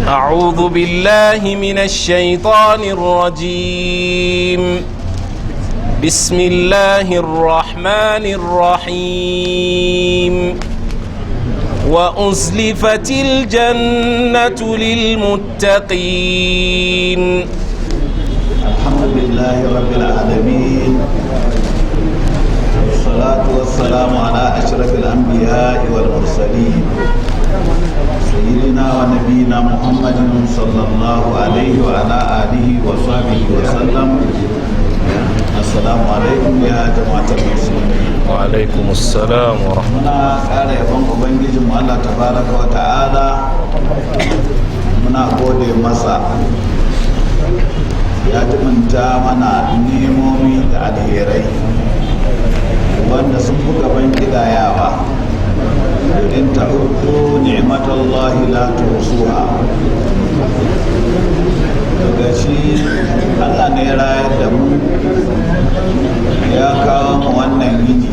أعوذ بالله من الشيطان الرجيم. بسم الله الرحمن الرحيم. وأزلفت الجنة للمتقين. الحمد لله رب العالمين، والصلاة والسلام على أشرف الأنبياء والمرسلين سيدنا ونبينا محمد صلى الله عليه وعلى آله وصحبه وسلم. السلام عليكم يا جماعة المسلمين. وعليكم السلام ورحمة الله. muna ƙara yabon ubangijinmu Allah tabaraka wa ta'ala, muna gode masa ya jibinta mana nemomi da alherai wanda sun fi gaban gidayawa. in ta'uddu ni'matallahi la tuhsuha. daga shi Allah ne ya rayar da mu, ya kawo mu wannan yini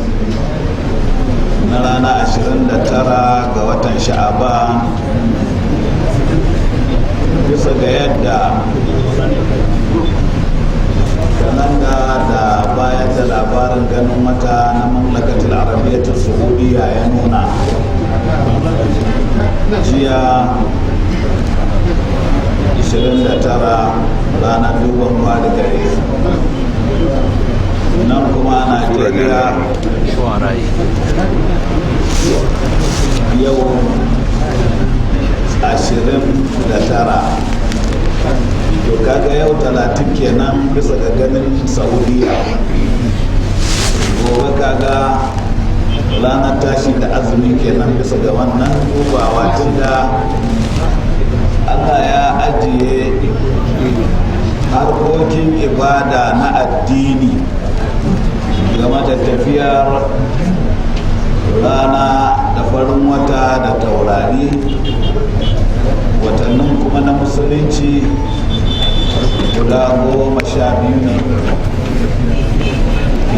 na rana 29 ga watan sha'aban, bisa ga yadda kalanda da bayar da labarin ganin wata na mamlakatul arabiyyatul saudiya ya nuna. jiya 29 ranar duban fari gare nan kuma a najeriya yau 29, to kaga yau 30 kenan bisa ga ganin saudiya. gobe kaga ranar tashi da azumi kenan bisa ga wannan dubawa, tunda Allah ya ajiye harkokin ibada na addini game da tafiyar rana da farin wata da taurari. watannin kuma na musulunci guda 12 ne.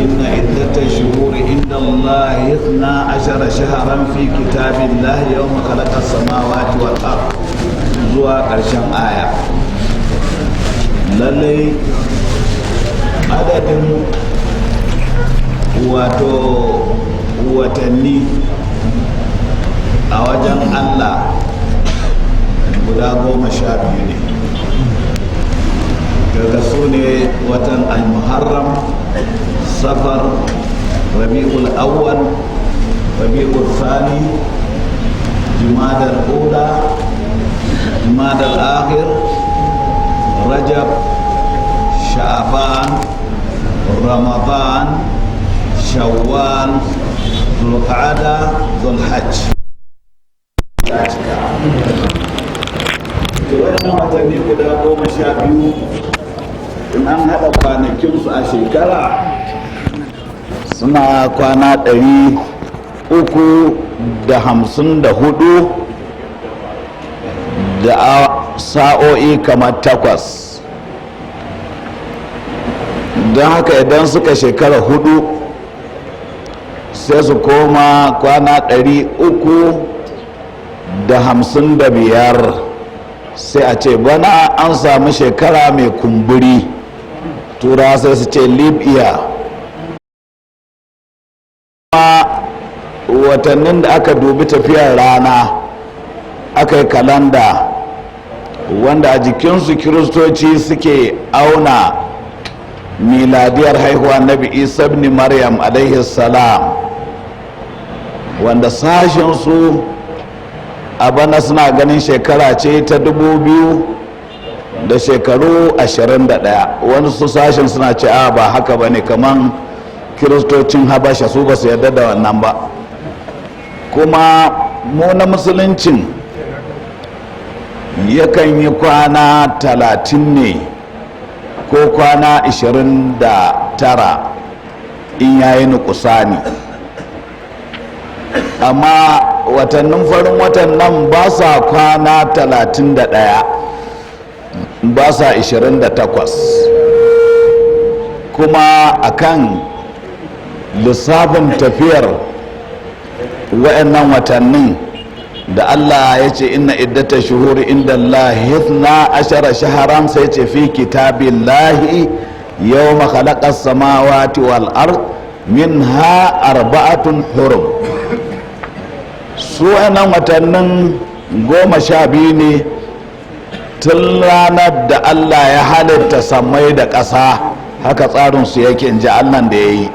inna iddata shuhuri inda Allah 12 shahran fi kitabillahi yawma khalaqa as-samawati wal ard, zuwa ƙarshen aya. lallai adadin watanni a wajen Allah guda 12 ne. daga su ne watan al-muharram, safar, rabi'ul awwal, rabi'ul thani, jumadal ula, jumadal akhir, rajab, sha'ban, ramadan, shawwal, zulqa'ada, zulhajj. wannan watanni guda 12 in an haɗa kwanakinsu a shekara suna kwana 354 da sa'o'i kamar 8. don haka idan suka shekara 4 sai su koma kwana 355. sai a ce bana an samu shekara mai kumburi, tura sai su ce leap year. watannin da aka dubi tafiyar rana aka yi kalanda wanda a jikinsu kiristoci suke auna miladiyar haihuwa nabi isa ibn maryam alaihi salam, wanda sashensu a bana suna ganin shekara ce ta 2000 da shekaru 21. wani su sashen suna ce a ba haka ba ne, kaman kiristocin habasha su ba su yarda da wannan ba. kuma mu na musuluncin yakan yi kwana 30 ne ko kwana 29 in yayi nukusani. amma watannin farin watan nan ba sa kwana 31, ba sa 28. kuma akan lissafin tafiyar wa'annan watannin da Allah ya ce inna iddata shuhuri inda Allah 12 shaharan sai ce fi kitabillahi yawma khalaqas samawati wal ard minha arba'atun hurum. Su nan watannin 12 ne tun ranar da Allah ya halitta samai da ƙasa, haka tsarinsu yake in ji Allah da ya yi.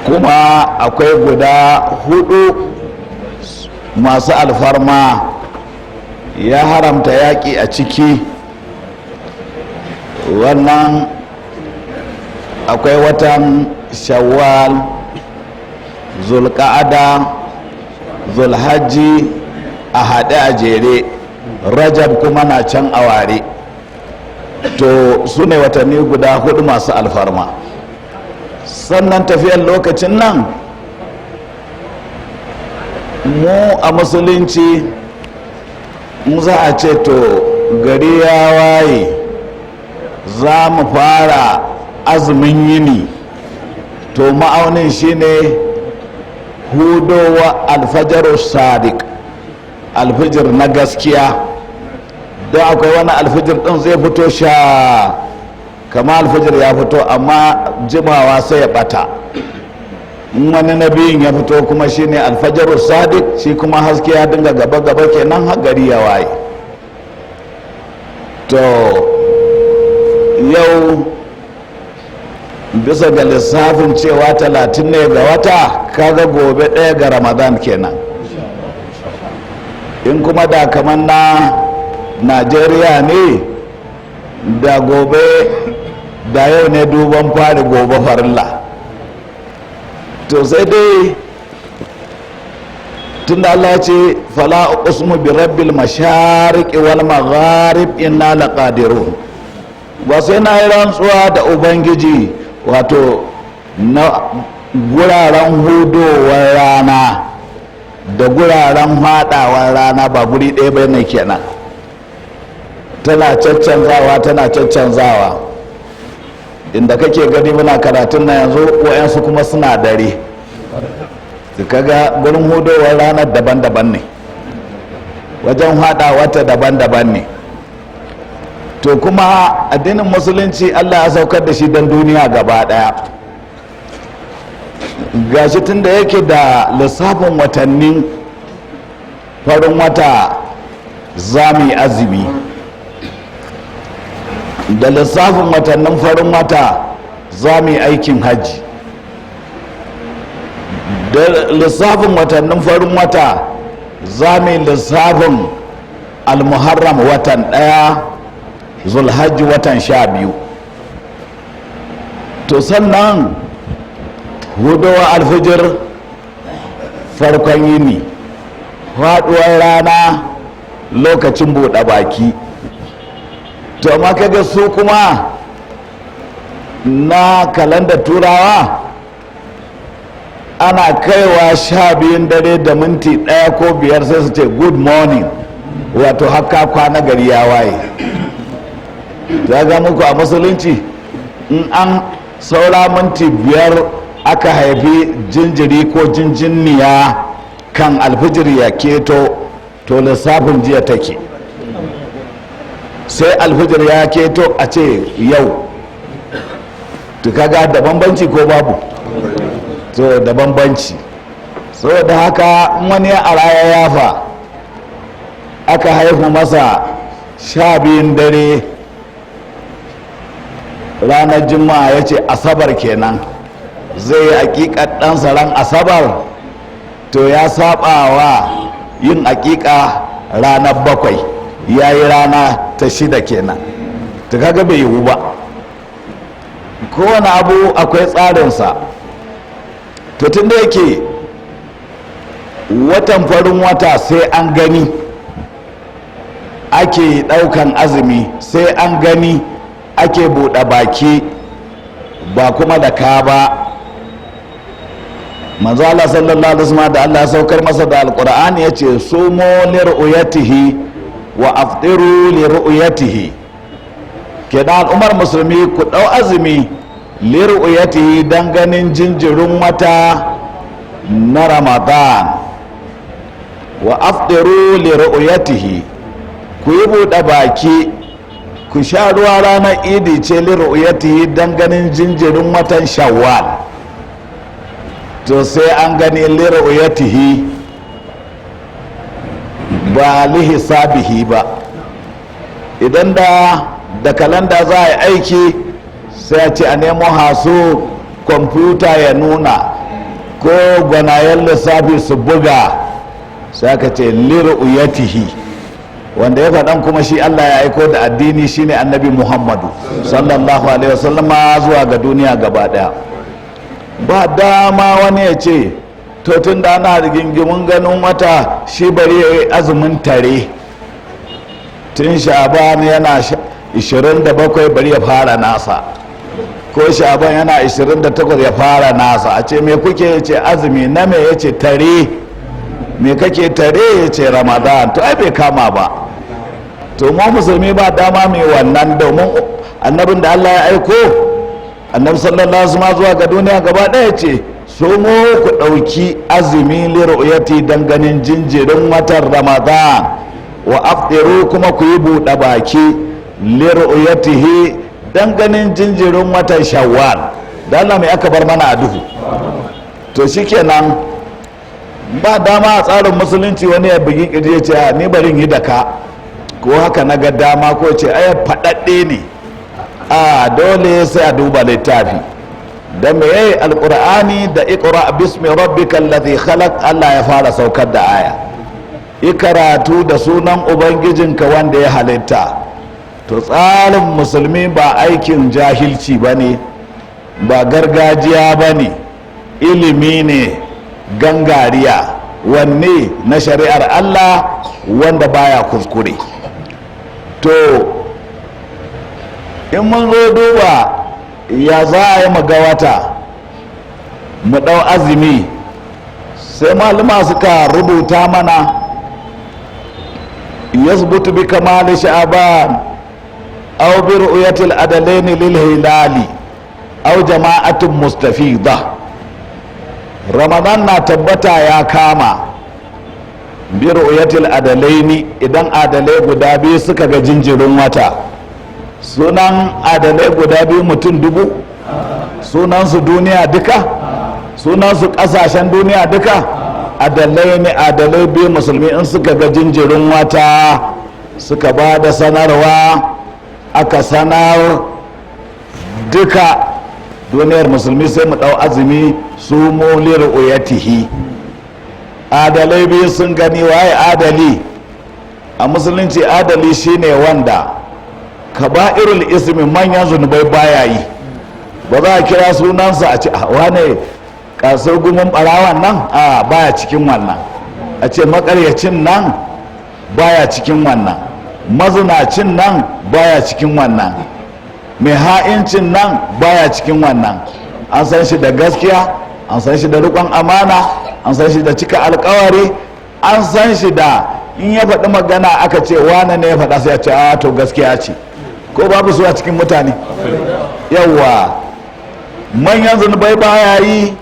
Kuma akwai guda 4 masu alfarma ya haramta yaƙi a ciki. Wannan akwai watan shawwal, zulƙa'ada, zulhajji a haɗe a jere, rajab kuma na can a ware. To su ne watanni guda 4 masu alfarma. Sannan tafiyar lokacin nan mu a musulunci mu za a ce to gari ya waye za mu fara azumin yini, to ma'aunin shine hudowa alfajar sadiq, alfijir na gaskiya. don akwai wani alfijir din zai fito sha kama alfijir ya fito amma jimawa sai ya bata. Wani nabiyin ya fito kuma shine alfajar sadiq, shi kuma haske ya dinga gaba-gaba kenan har gari ya waye. To yau bisa ga lissafin cewa 30 ne ga wata, kaga gobe 1 ga ramadan kenan. In kuma da kamar na Najeriya ne da gobe da yau ne duban fari, gobe farilla. To sai dai tunda Allah ya ce fala uqsimu bi rabbil mashariqi wal magharib inna laqadirun, ba sai na yi rantsuwa da ubangiji wato na guraren hudowar rana da guraren hadawar rana, ba guri ɗaya bai ne kenan, tana caccanzawa. Inda kake gani muna karatun na yanzu wayansu kuma suna dare, kaga gurin hudowar ranar daban-daban ne, wajen wata daban-daban ne. To kuma addinin musulunci Allah ya saukar da shi don duniya gaba daya. Gashi tun da yake da lissafin watannin farin wata za mu yi azumi, da lissafin watannin farin wata za mu yi aikin hajji, da lissafin watannin farin wata za mu yi lissafin almuharram watan 1, zulhajji watan 12. to sannan hudowa alfijir farkon yini, faduwar rana lokacin buɗe baki. To amma kaga su kuma na kalandar turawa ana kaiwa 12 dare da minti 1 ko 5 sai su ce good morning, wato haka kwana gari ya waye. Ya ga muku a musulunci in an saura minti 5 aka haifi jinjiri ko jinjinniya kan alfijir ya keto, to lissafin jiya take. Sai alfijir ya keto a ce yau, to kaga da bambanci ko babu? So da bambanci. Saboda haka wani a raya yafa aka haihu masa 12 dare ranar juma'a, ya ce asabar kenan, zai yi aƙiƙar ɗansa ran asabar, to ya saba wa yin aƙiƙa ranar 7, ya yi rana ta 6 kenan. Ta kaga bai yiwu ba. Kowane abu akwai tsarinsa. To tun da yake watan farin wata sai an gani ake ɗaukan azumi, sai an gani ake buɗe baki, ba kuma da ka ba. Manzo Allah sallallahu alaihi wasallam da Allah ya saukar masa da alqur'ani yace sumu li ru'yatihi wa aftiru li ru'yatihi. Kenan al'ummar musulmi ku dau azumi li ru'yatihi dan ganin jinjirin wata na Ramadan, wa afdiru li ru'yatihi, ku yi buɗe baki ku sha ruwa ranar idi ce li ru'yatihi dan ganin jinjirin watan shawwal. To sai an gani li ru'yatihi ba li hisabihi ba. Idan da kalanda za a yi aiki sai a ce a nemo hasu kwamfuta ya nuna ko gwanayen lissafi su buga, sai aka ce liru'yatihi, wanda ya faɗan kuma shi Allah ya aiko da addini shine annabi Muhammadu sallallahu alaihi wasallama zuwa ga duniya gaba daya. Ba dama wani ya ce to tun da ana rigingimin ganin wata shi bari ya yi azumin tare, tun sha'ban yana 27 bari ya fara nasa, ko sha'ban yana 28 ya fara nasa. A ce me kuke? ya ce azumi. Na me? ya ce tare. Me kake tare? ya ce ramadan. To ai bai kama ba. To mu musulmi ba dama mai wannan, domin annabin da Allah ya aiko, annabi sallallahu alaihi wasallam zuwa ga duniya gaba ɗaya ce so mu ku ɗauki azumi liru'yati dan ganin jinjirin watan ramadan, wa afdiru kuma ku yi buɗe baki liru'yatihi dan ganin jinjirin watan shawwal. da Allah mai aka bar mana a duhu? To shikenan ba dama a tsarin musulunci wani ya bugi kirji ya ce ni barin yi da ka, ko haka na ga dama, ko ce ai faɗaɗɗe ne. A dole sai a duba littafi da me yayi alqur'ani da iqra bismi rabbikal ladhi khalaq. Allah ya fara saukar da aya, ikaratu da sunan ubangijinka wanda ya halitta. To tsarin musulmi ba aikin jahilci bane, ba gargajiya bane, ilimi ne gangariya, wanne na shari'ar Allah wanda baya kuskure. To in mun zo duba ya za a yi ga wata mu ɗau azumi, sai malama suka rubuta mana yasbutu bi kamali sha'ban aw bi ru'yatil adalaini lil hilali aw jama'atun mustafida. Ramadan na tabbata ya kama bi ru'yatil adalaini idan adalai guda biyu suka ga jinjirin wata. Sunan adalai guda biyu mutum 1000? Sunansu duniya duka? Sunansu kasashen duniya duka? Adalai ne, adalai biyu musulmi in suka ga jinjirin wata suka ba da sanarwa, aka sanar duka duniyar musulmi sai mu ɗau azumi su molir uyatihi. Adalai biyu sun gani. Waye adali a musulunci? Adali shine wanda kaba'irul ismi, manyan zunubai baya yi. Ba za a kira sunansa a ce wane kasar gumin barawan nan, a baya cikin wannan. A ce makaryacin nan baya cikin wannan, mazinacin nan baya cikin wannan, mai ha'incin nan baya cikin wannan. An san shi da gaskiya, an san shi da riƙon amana, an san shi da cika alkawari, an san shi da in ya faɗi magana aka ce wane ne ya faɗa sai ya ce a to gaskiya ce. Ko babu su a cikin mutane? Yawwa, manyan zunubai baya yi,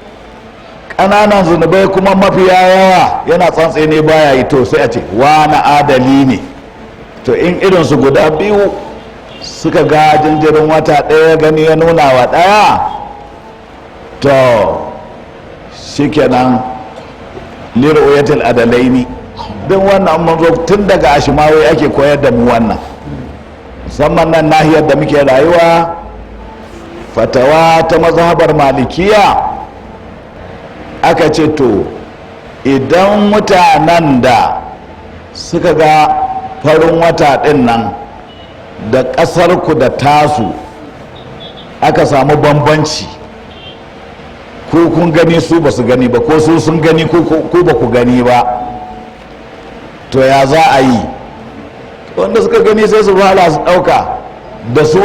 ƙananan zunubai kuma mafiya yawa yana tsantsene baya yi. To sai a ce wani adali ne. To in irinsu guda biyu suka ga jinjirin wata, ɗaya gani ya nuna wa ɗaya, to shikenan liru'yatil adalaini. Duk wannan mun zo tun daga ashimawi ake koyar da mu wannan, musamman nan nahiyar da muke rayuwa. Fatawa ta mazhabar malikiya aka ce to idan mutanen da suka ga farin wata ɗin nan da ƙasarku da tasu aka samu bambanci, ko kun gani su ba su gani ba, ko su sun gani ko ba ku gani ba, to ya za a yi? Wanda suka gani sai su fara su ɗauka da su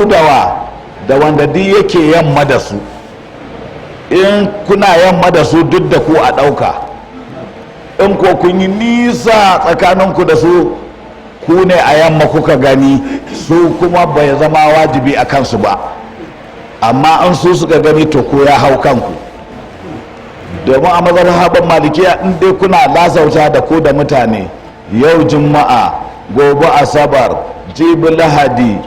da wanda duk yake yamma da su. In kuna yamma da su duk da ku a ɗauka, in ko kun yi nisa tsakaninku da su, ku ne a yamma kuka gani, su kuma bai zama wajibi a kansu ba. Amma an su suka gani to ko ya hau kanku. domin a mazhaban malikiya in dai kuna lasauta da ku da mutane yau juma'a gobe asabar jibi lahadi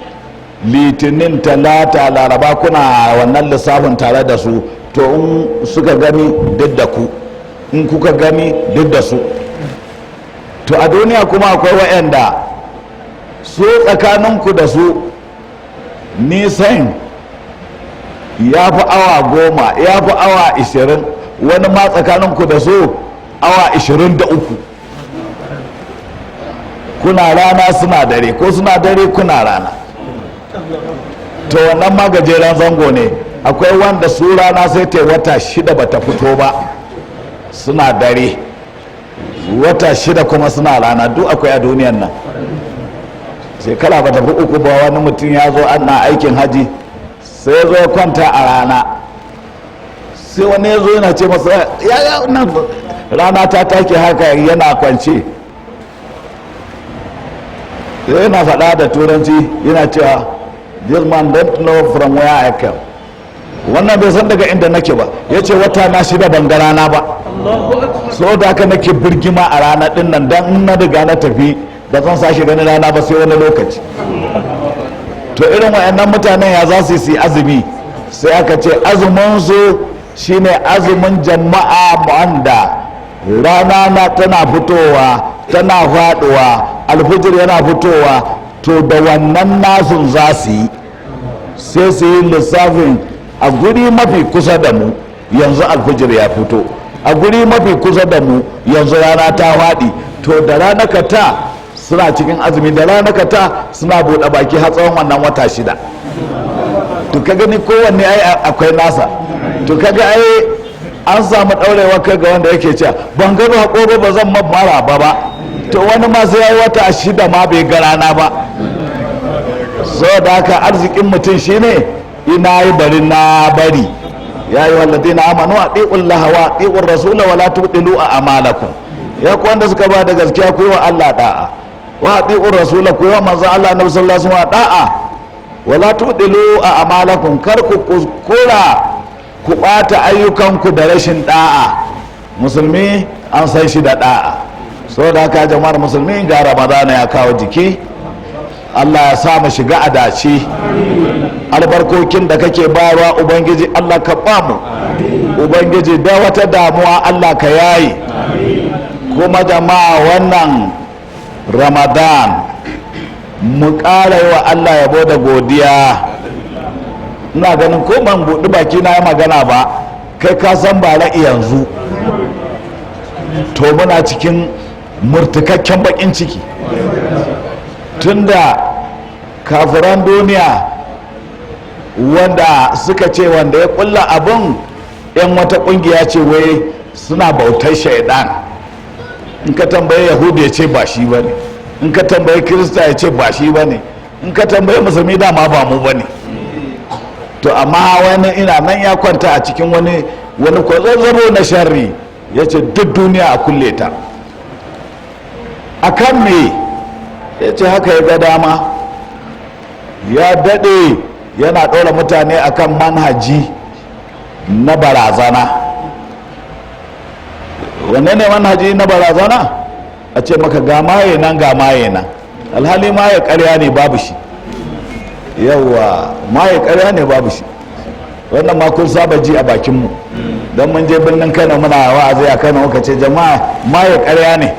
litinin talata laraba kuna wannan lissafin tare da su to in suka gani duk da ku in kuka gani duk da su. to a duniya kuma akwai wa'anda su tsakaninku da su nisan ya fi awa 10 ya fi awa 20 wani ma tsakaninku da su awa 23 kuna rana suna dare ko suna dare kuna rana. to wannan ma gajeren zango ne. akwai wanda su rana sai ta wata 6 bata fito ba suna dare, wata 6 kuma suna rana, duk akwai a duniyan nan. shekara bata fi 3 ba wani mutum ya zo ana aikin haji sai ya zo kwanta a rana, sai wani ya zo yana ce masa ya nan rana ta take haka yana kwance, yana faɗa da turanci yana cewa this man don't know from where I came. wannan bai san daga inda nake ba, ya ce wata na 6 ban ga rana ba, so da haka nake birgima a rana din nan dan in na riga na tafi da zan sashi ganin rana ba sai wani lokaci. to irin wayannan mutanen ya za su yi azumi? sai aka ce azumin su shine azumin jama'a wanda rana na tana fitowa tana faduwa alfijir yana fitowa, to da wannan nasun za su yi, sai su yi lissafin a guri mafi kusa da mu yanzu alfijir ya fito, a guri mafi kusa da mu yanzu rana ta faɗi. to da ranaka ta suna cikin azumi, da ranaka ta suna buɗe baki har tsawon wannan wata 6. to ka gani kowanne ai akwai nasa. to kaga ai an samu ɗaurewa kai ga wanda yake cewa ban gano haƙoro ba zan mara ba to wani ma sai ya yi wata 6 ma bai ga rana ba. so da haka arzikin mutum shine ina yi bari na bari. ya yi wallazi na amanu a ɗi'un lahawa ɗi'un rasula wala tuɗilu a amalakun. ya ku wanda suka ba da gaskiya ku yi wa Allah da'a, wa ɗi'un rasula ku yi wa manzan Allah na sallallahu alaihi wasallam da'a, wala tuɗilu a amalakun. kar ku kuskura ku ɓata ayyukanku da rashin da'a. musulmi an san shi da da'a. so da haka jama'ar musulmi ga ramadana ya kawo jiki, Allah ya sa mu shiga a dace. albarkokin da kake bayarwa ubangiji Allah ka ba mu, ubangiji da wata damuwa Allah ka yayi. kuma jama'a wannan ramadan mu ƙara yi wa Allah yabo da godiya. ina ganin ko ban buɗi baki na yi magana ba kai ka san ba ra'i yanzu to muna cikin murtukakken bakin ciki, tunda kafiran duniya wanda suka ce wanda ya kulla abin yan wata kungiya ce wai suna bautar shaidan. in ka tambaye yahudu ya ce ba shi ba ne, in ka tambaye kirista ya ce ba shi ba ne, in ka tambaye musulmi dama ba mu ba ne. to amma wani ina nan ya kwanta a cikin wani kwazazzabo na sharri ya ce duk duniya a kulle ta. a kan me? ya ce haka ya ga dama. ya daɗe yana ɗora mutane akan manhaji na barazana. wanne ne manhaji na barazana? a ce maka ga maye nan ga maye nan, alhali maye ƙarya ne babu shi. yawwa maye ƙarya ne babu shi. wannan ma kun saba ji a bakinmu don mun je birnin Kano muna wa'azi a Kano muka ce jama'a maye ƙarya ne,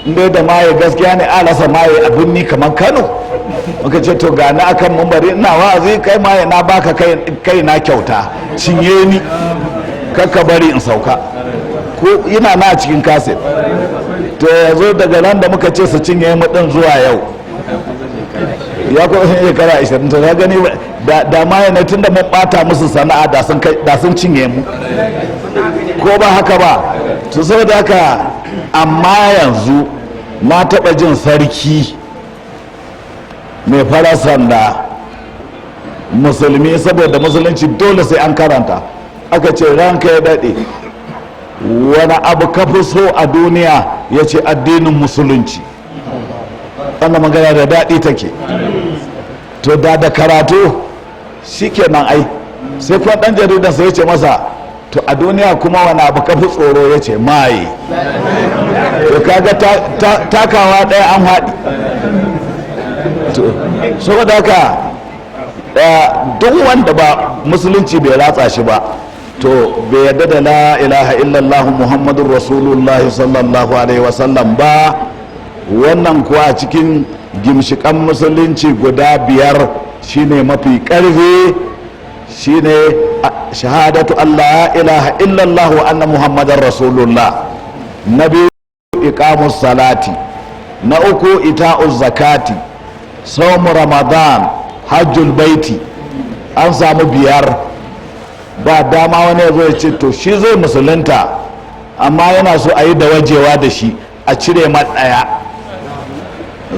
inda da maye gaskiya ne alasa maye a birni kamar Kano. muka ce to gani akan mumbari ina wa'azi kai maye na baka kai na kyauta, cinye ni kakka bari in sauka. ko ina na a cikin kaset. to yanzu daga nan da muka ce su cinye mu din zuwa yau ya kuma sun shekara 20. to ka gani da maye ne tunda mun bata musu sana'a da sun cinye mu, ko ba haka ba? to saboda haka amma yanzu na taɓa jin sarki mai fara sanda musulmi, saboda musulunci dole sai an karanta, aka ce ranka ya daɗe wani abu ka fi so a duniya? ya ce addinin musulunci. wannan magana da daɗi take. to da karatu shi kenan ai sai kuma ɗan jaridan sai ya ce masa to a duniya kuma wani abu ka fi tsoro ya ce maye. To kaga takawa ɗaya an haɗi. Saboda haka duk wanda ba musulunci bai ratsa shi ba to bai yadda da la ilaha illallah muhammadun rasulullahi sallallahu alaihi wasallam ba. Wannan kuwa cikin gimshikan musulunci guda 5 shine mafi ƙarfi, shine shahadatu Allah ilaha illallah wa anna muhammadan rasulullah. Na biyu iqamus salati. Na uku ita'uz zakati, sawmu ramadan, hajjul baiti. An samu 5. ba dama wani ya zo ya ce to shi zai musulunta amma yana so a yi da wajewa da shi a cire ɗaya.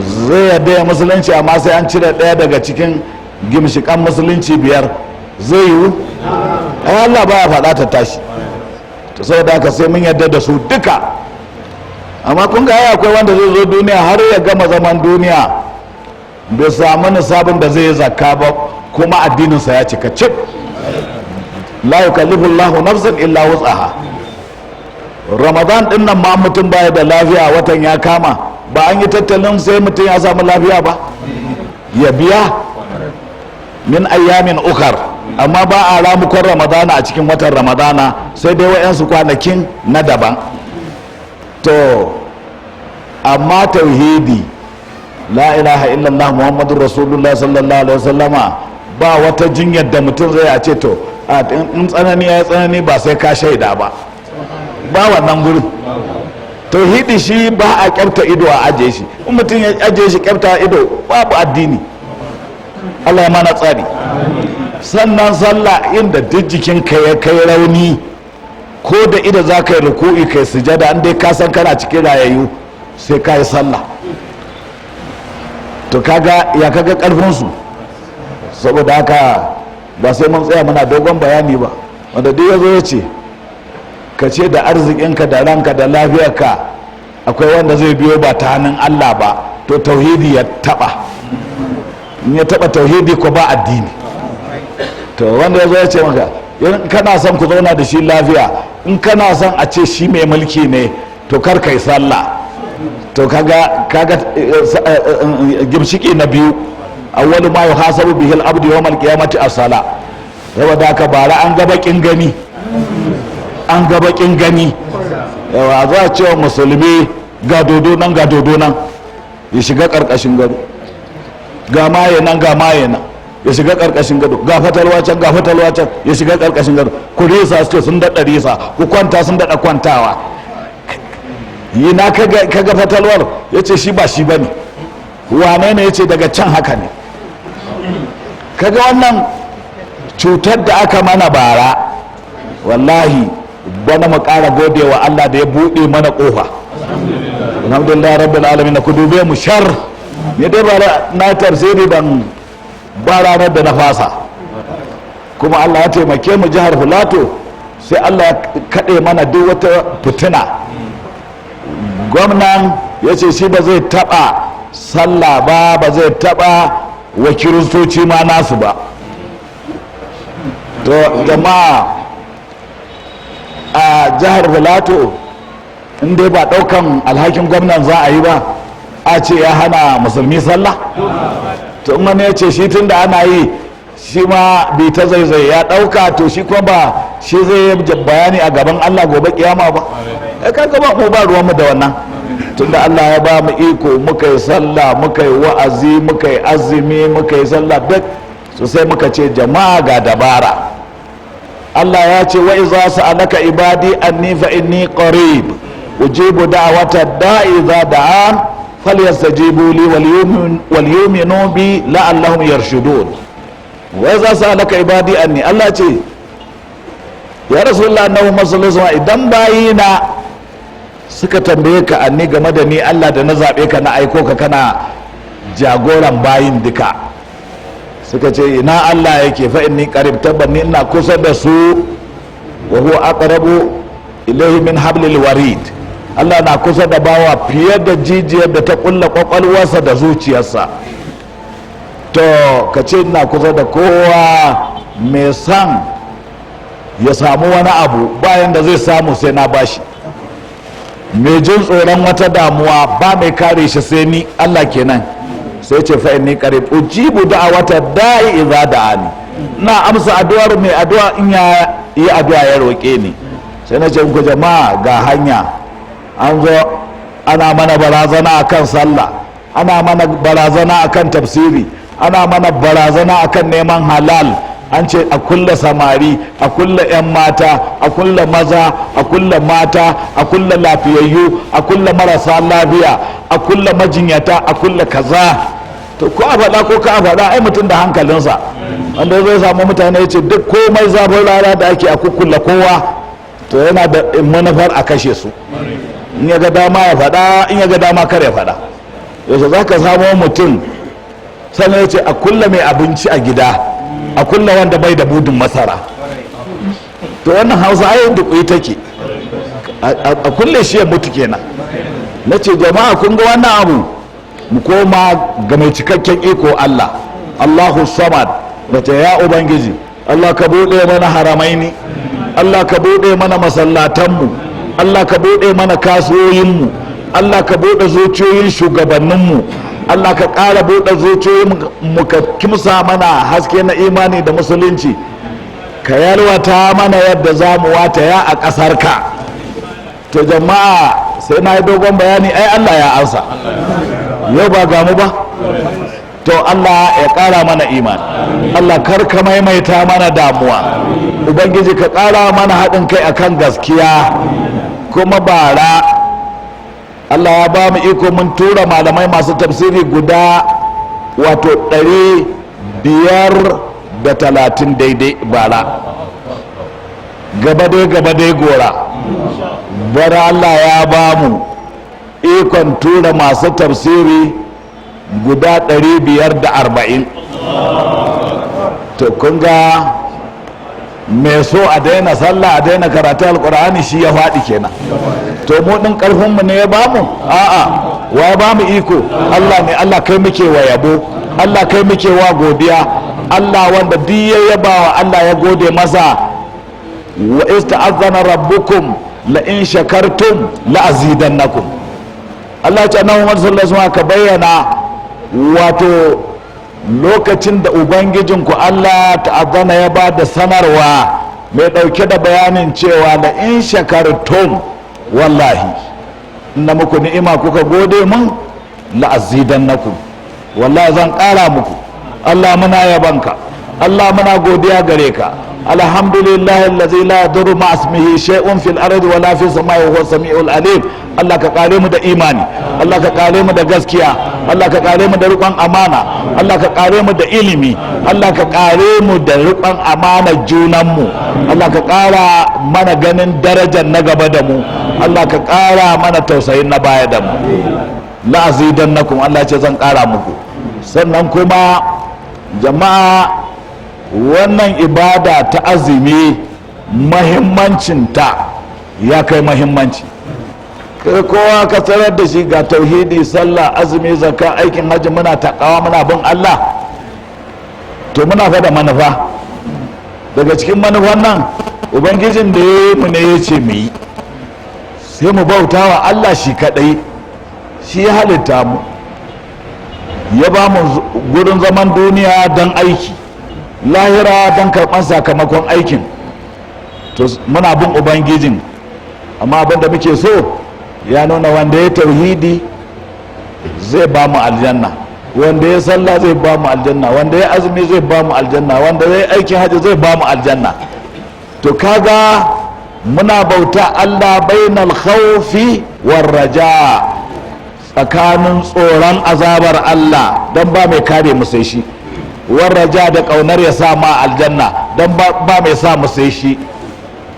Zai yadda ya musulunci amma sai an cire ɗaya daga cikin gimshikan musulunci 5. Zai yiwu? ai Allah baya faɗa ta tashi. to saboda haka sai mun yadda da su duka. amma kun ga akwai wanda zai zo duniya har ya gama zaman duniya bai samu nisabin da zai yi zakka ba kuma addininsa ya cika cik. la yukallifu Allahu nafsan illa wus'aha. Ramadan din nan ma mutum baya da lafiya watan ya kama ba an yi tattalin sai mutum ya samu lafiya ba ya biya min ayyamin ukhar. amma ba a ramukon ramadana a cikin watan ramadana sai dai wa'yansu kwanakin na daban. to amma tauhidi la ilaha illallah muhammadun rasulullah sallallahu alaihi wasallama ba wata jinyar da mutum zai a ce to in tsanani ya tsanani ba sai ka shaida ba wannan gurin. tauhidi shi ba a kyafta ido a ajiye shi. in mutum ya ajiye shi kyafta ido babu addini. Allah ya mana tsari. sannan sallah inda duk jikinka ya kai rauni ko da ido za ka yi ruku'i kai sujada an dai ka san kana cikin rayayyu sai ka yi sallah. to kaga ya kaga karfinsu. saboda haka ba sai mun tsaya muna dogon bayani ba. wanda duk ya zo ya ce ka ce da arzikinka da ranka da lafiyarka akwai wanda zai biyo ba ta hannun Allah ba to tauhidi ya taba. in ya taba tauhidi ko ba addini. to wanda ya zo ya ce maka in kana son ku zauna da shi lafiya, in kana son a ce shi mai mulki ne to kar kai sallah. to kaga gimshiki na 2 awwalu ma yuhasabu bihi al-abdu yawm al-qiyamati as-sala. saboda haka bara an ga bakin gani yawa za a cewa musulmi ga dodo nan ya shiga karkashin gado, ga maye nan ya shiga karkashin gado, ga fatalwa can ya shiga karkashin gado. ku risa su ce sun daɗa risa, ku kwanta sun daɗa kwantawa. yi na kaga fatalwar ya ce shi ba shi ba ne, wane ne ya ce daga can haka ne. kaga wannan cutar da aka mana bara wallahi bana mu ƙara gode wa Allah da ya buɗe mana ƙofa. alhamdulillah rabbil alamin. ku dube mu shar ne dai bara na tafsiri dan ba ranar da na fasa kuma Allah ya taimake mu jihar Filato sai Allah ya kaɗe mana duk wata fitina. gwamnan ya ce shi ba zai taɓa sallah ba zai taɓa wa kiristoci ma nasu ba. to jama'a a jihar Filato in dai ba ɗaukan alhakin gwamnan za a yi ba a ce ya hana musulmi sallah. to in wani ya ce shi tun da ana yi shi ma bi ta zaizai ya ɗauka to shi kuma ba shi zai yi bayani a gaban Allah gobe kiyama ba. ya kaga ba mu ba ruwanmu da wannan. tunda Allah ya ba mu iko muka yi sallah muka yi wa'azi muka yi azumi muka yi sallah duk sosai muka ce jama'a ga dabara. Allah ya ce wa iza sa'alaka ibadi anni fa inni qarib ujibu da'wata da'i idza da'an falyastajibu li wal yu'minu bi la'allahum yarshudun. wa iza sa'alaka ibadi anni, Allah ce ya rasulullah annabi sallallahu alaihi idan bayina suka tambaye ka anni game da ni Allah da na zabe ka na aiko ka kana jagoran bayin duka, suka ce ina Allah yake fa inni qarib, tabbanni ina kusa da su wa huwa aqrabu ilayhi min hablil warid. Allah na kusa da bawa fiye da jijiyar da ta kulla kwakwalwarsa da zuciyarsa. to ka ce ina kusa da kowa mai san ya samu wani abu bayan da zai samu sai na bashi. Mai jin tsoron wata damuwa ba mai kare shi sai ni, Allah kenan. Sai ce fa inni qarib ujibu da'wata da'i idza da'ani, na amsa addu'ar mai addu'a in ya yi addu'a ya roke ni. Sai na ce muku jama'a ga hanya, an zo ana mana barazana akan sallah, ana mana barazana akan tafsiri, ana mana barazana akan neman halal. An ce a kulle samari, a kulle 'yan mata, a kulle maza, a kulle mata, a kulle lafiyayyu, a kulle marasa lafiya, a kulle majinyata, a kulle kaza. To ko a faɗa ko ka a faɗa ai mutum da hankalinsa, wanda zai samu mutane ya ce duk komai zafin rana da ake a kukkulle kowa, to yana da manufar a kashe su. In ya ga dama ya faɗa, in ya ga dama kar ya faɗa. Yaushe za ka samo mutum sannan ya ce a kulle mai abinci a gida, a kulle wanda bai da budin masara. To wannan hausa ayin da kuyi take, a kulle shi ya mutu kenan. Na ce jama'a kun ga wannan abu, mu koma ga mai cikakken iko Allah, Allahu samad. Da ce ya ubangiji Allah ka buɗe mana haramaini, Allah ka buɗe mana masallatanmu, Allah ka buɗe mana kasuwoyinmu, Allah ka buɗe zuciyoyin shugabanninmu, Allah ka ƙara buɗe zuciyoyin mu, ka kimsa mana haske na imani da musulunci, ka yalwata mana yadda za mu wataya a ƙasarka. To jama'a sai na yi dogon bayani, ai Allah ya ansa. Yau ba gamu ba? To Allah ya ƙara mana imani, Allah kar ka maimaita mana damuwa, Ubangiji ka ƙara mana haɗin kai akan gaskiya. Kuma bara Allah ya ba mu iko mun tura malamai masu tafsiri guda wato 530 daidai bara, gaba dai gora. Bara Allah ya ba mu ikon tura masu tafsiri guda 540. To kun ga mai so a daina sallah, a daina karatu alkur'ani shi ya faɗi kenan. To mu ɗin ƙarfinmu ne ya bamu? A'a, wa ya bamu iko? Allah ne. Allah kai muke wa yabo, Allah kai muke wa godiya. Allah wanda duk ya yaba wa Allah ya gode masa. Wa ista'azzana rabbukum la in shakartum la azidannakum. Allah ya ce annabi Muhammad sallallahu alaihi wasallam ka bayyana wato lokacin da ubangijinku Allah ta'azzana ya ba da sanarwa mai ɗauke da bayanin cewa la in shakartum, wallahi inda muku ni'ima kuka gode mun la azidannakum, wallahi zan ƙara muku. Allah muna yabanka, Allah muna godiya gare ka. Alhamdulillah allazi la yadurru ma ismihi shay'un fil ardi wala fis samai wa huwa samiul alim. Allah ka kare mu da imani, Allah ka kare mu da gaskiya, Allah ka kare mu da riƙon amana, Allah ka kare mu da ilimi, Allah ka kare mu da riƙon amana junanmu, Allah ka ƙara mana ganin darajar na gaba da mu, Allah ka ƙara mana tausayin na baya da mu. La azidannakum, Allah ce zan ƙara muku. Sannan kuma jama'a, wannan ibada ta azumi mahimmancinta ya kai mahimmanci. Kowa ka tarar da shi ga tauhidi, sallah, azumi, zakka, aikin hajji, muna takawa, muna bin Allah. To muna fa da manufa. Daga cikin manufan nan ubangijin da ya yi mu ne ya ce mu yi, sai mu bauta wa Allah shi kadai. Shi ya halitta mu, ya ba mu gurin zaman duniya don aiki, lahira don karɓar sakamakon aikin. To muna bin ubangijin, amma abin da muke so ya nuna wanda ya tauhidi zai ba mu aljanna, wanda ya sallah zai ba mu aljanna, wanda ya azumi zai ba mu aljanna, wanda ya aikin hajji zai ba mu aljanna. To kaga muna bauta Allah bainal khawfi war raja, tsakanin tsoron azabar Allah don ba mai kare mu sai shi, war raja da kaunar ya sa ma aljanna don ba mai sa mu sai shi.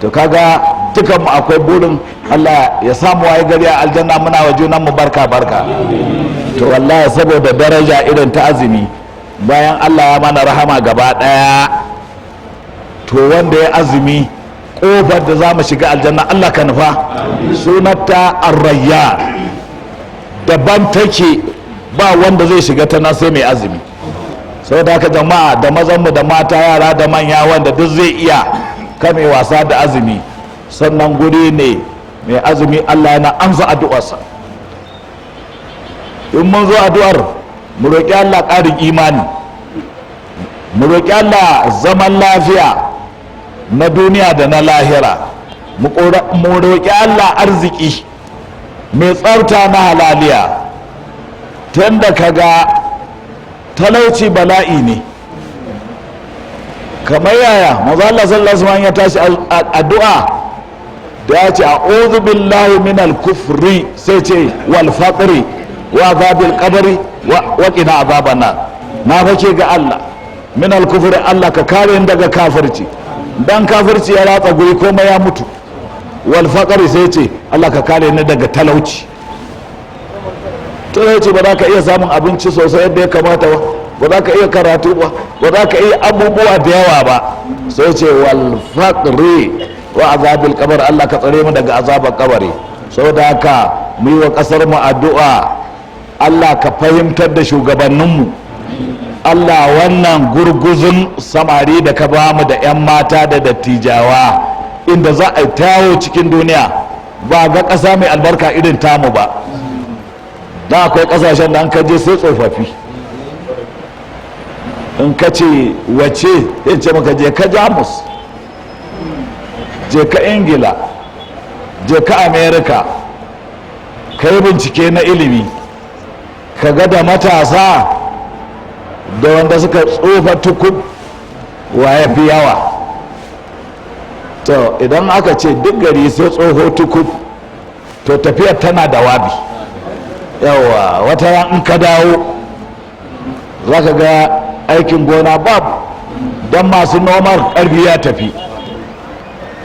To kaga dukan mu akwai burin Allah ya samu waye gari a aljanna, muna wa junan mu barka. To wallahi saboda daraja irin ta azumi, bayan Allah ya mana rahama gaba daya, to wanda ya azumi kofar da za mu shiga aljanna Allah ka nufa, sunanta ar-rayyan, daban take, ba wanda zai shiga ta nan sai mai azumi. Saboda haka jama'a, da mazan mu da mata, yara da manya, wanda duk zai iya kame wasa da azumi, sannan guri ne mai azumi Allah yana amsa addu'arsa. in mun zo addu'ar mu roƙi Allah ƙarin imani, mu roƙi Allah zaman lafiya na duniya da na lahira, mu roƙi Allah arziki mai tsafta na halaliya. tunda kaga talauci bala'i ne, kamar yaya manzo Allah sallallahu alaihi wasallam ya tashi addu'a da ya ce a'udhu billahi minal kufri, sai ce wal faqri wa azabil qabri wa qina azaban nar. na fake ga Allah minal kufri, Allah ka kare ni daga kafirci, dan kafirci ya ratsa guri komai ya mutu. wal faqri, sai ce Allah ka kare ni daga talauci. talauci ba za ka iya samun abinci sosai yadda ya kamata ba za ka iya karatu ba za ka iya abubuwa da yawa ba. sai ce wal faqri wa azabil qabr, Allah ka tsare mu daga azabar kabari. saboda haka mu yi wa kasar mu addu'a, Allah ka fahimtar da shugabanninmu. Allah wannan gurguzun samari da ka ba mu da 'yan mata da dattijawa, inda za a tawo cikin duniya, ba ga ƙasa mai albarka irin tamu ba. da akwai ƙasashen da an kaje sai tsofaffi, in ka ce wace ya ce maka je ka jamus, je ka ingila, je ka amerika, ka yi bincike na ilimi, ka ga da matasa da wanda suka tsofa tukub wa ya fi yawa. to idan aka ce duk gari sai tsoho tukub, to tafiyar tana da wabi. yawa wata ran in ka dawo za ka ga aikin gona babu, don masu nomar ƙarfi ya tafi.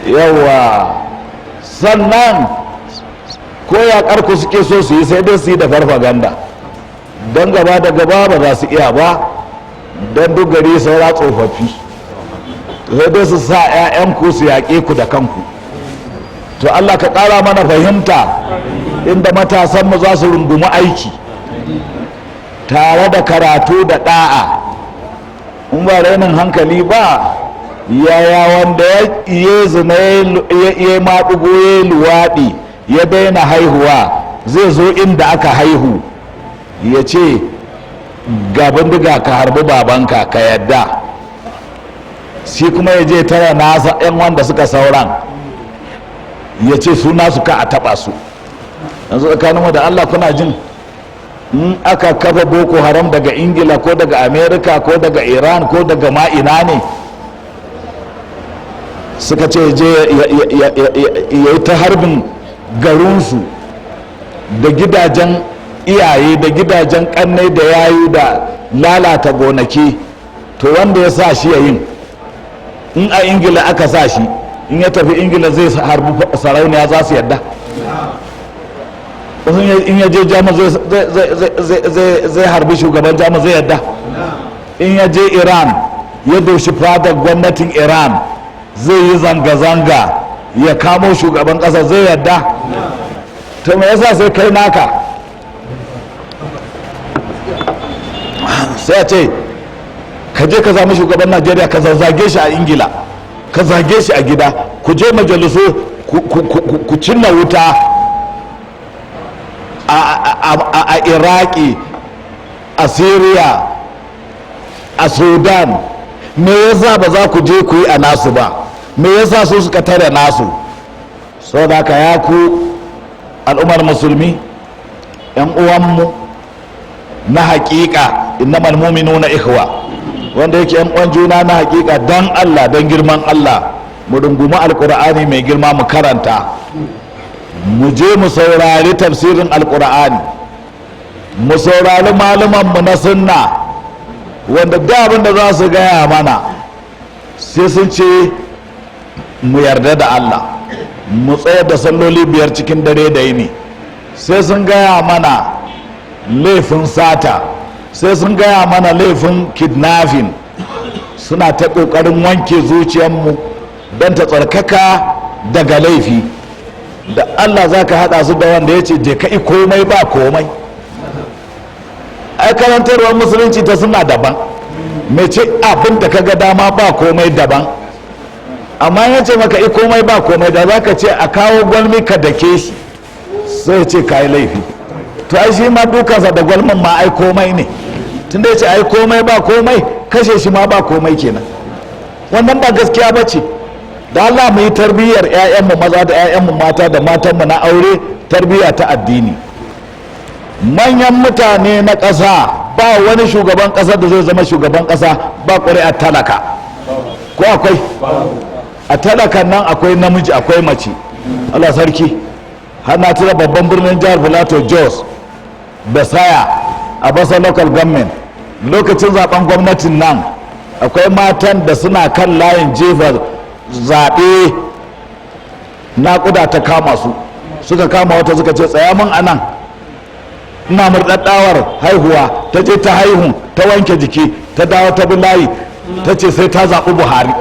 yawa sannan ko yaƙarku suke so su yi sai dai su yi da farfaganda, don gaba da gaba ba za su iya ba, don duk gari saura tsofaffi, sai dai su sa 'ya'yanku su yaƙe ku da kanku. to Allah ka ƙara mana fahimta inda matasanmu za su rungumi aiki tare da karatu da ɗa'a. in ba rainin hankali ba, yaya wanda ya iya zina ya maɗugo ya luwaɗi ya daina haihuwa zai zo inda aka haihu ya ce ga bindiga ka harbi babanka ka yadda, shi kuma ya je tara nasa 'yan wanda suka sauran ya ce suna su ka a taɓa su. yanzu tsakaninmu da Allah kuna jin in aka kafa boko haram daga ingila ko daga amerika ko daga iran ko daga ma'ina ne suka ce je ya yi ta harbin garinsu da gidajen iyaye da gidajen kannai da yayu da lalata gonaki, to wanda ya sa shi ya yin, in a ingila aka sa shi, in ya tafi ingila zai harbi sarauniya za su yadda? in ya je jamus zai harbi shugaban jamus zai yadda? in ya je iran ya doshi fadar gwamnatin iran zai yi zanga-zanga ya kamo shugaban ƙasa zai yadda? to me yasa sai kai naka sai a ce ka je ka zama shugaban najeriya ka zazzage shi a ingila, ka zage shi a gida, ku je majalisu ku cinna wuta a iraki, a syria, a sudan. me yasa ba za ku je ku yi a nasu ba? me yasa su suka tare nasu? saboda haka ya ku al'ummar musulmi, 'yan uwanmu na hakika, innamal mu'minuna ikhwa, wanda yake 'yan uwan juna na hakika, dan Allah, dan girman Allah mu rungumi alkur'ani mai girma mu karanta, mu je mu saurari tafsirin alkur'ani, mu saurari malumanmu na sunna wanda da abin da za su gaya mana sai sun ce mu yarda da Allah, mu tsayar da salloli 5 cikin dare da yini, sai sun gaya mana laifin sata, sai sun gaya mana laifin kidnapping. suna ta ƙoƙarin wanke zuciyarmu don ta tsarkaka daga laifi. da Allah za ka haɗa su da wanda ya ce je ka komai ba komai? ai karantarwar musulunci ta suna daban, mai ce abin da ka ga dama ba komai daban. amma ya ce maka komai ba komai, da za ka ce a kawo gwalmi ka dake shi sai ce ka yi laifi. to ai shi ma dukansa da gwalmin ma ai komai ne, tunda ya ce ai komai ba komai, kashe shi ma ba komai kenan. wannan ba gaskiya ba ce. da Allah mu yi tarbiyyar 'ya'yanmu maza da 'ya'yanmu mata da matanmu na aure tarbiyya ta addini. manyan mutane na ƙasa ba wani shugaban ƙasar da zai zama shugaban ƙasa ba ƙuri'ar talaka, ko akwai? a talakan nan akwai namiji akwai mace. Allah sarki, har na tura babban birnin jihar Filato Jos da Saya a basa local government lokacin zaben gwamnatin nan akwai matan da suna kan layin jefa zaɓe, naƙuda ta kama su, suka kama wata suka ce tsaya mun anan ina murɗaɗɗawar haihuwa, ta je ta haihu ta wanke jiki ta dawo ta bi layi ta ce sai ta zaɓi Buhari.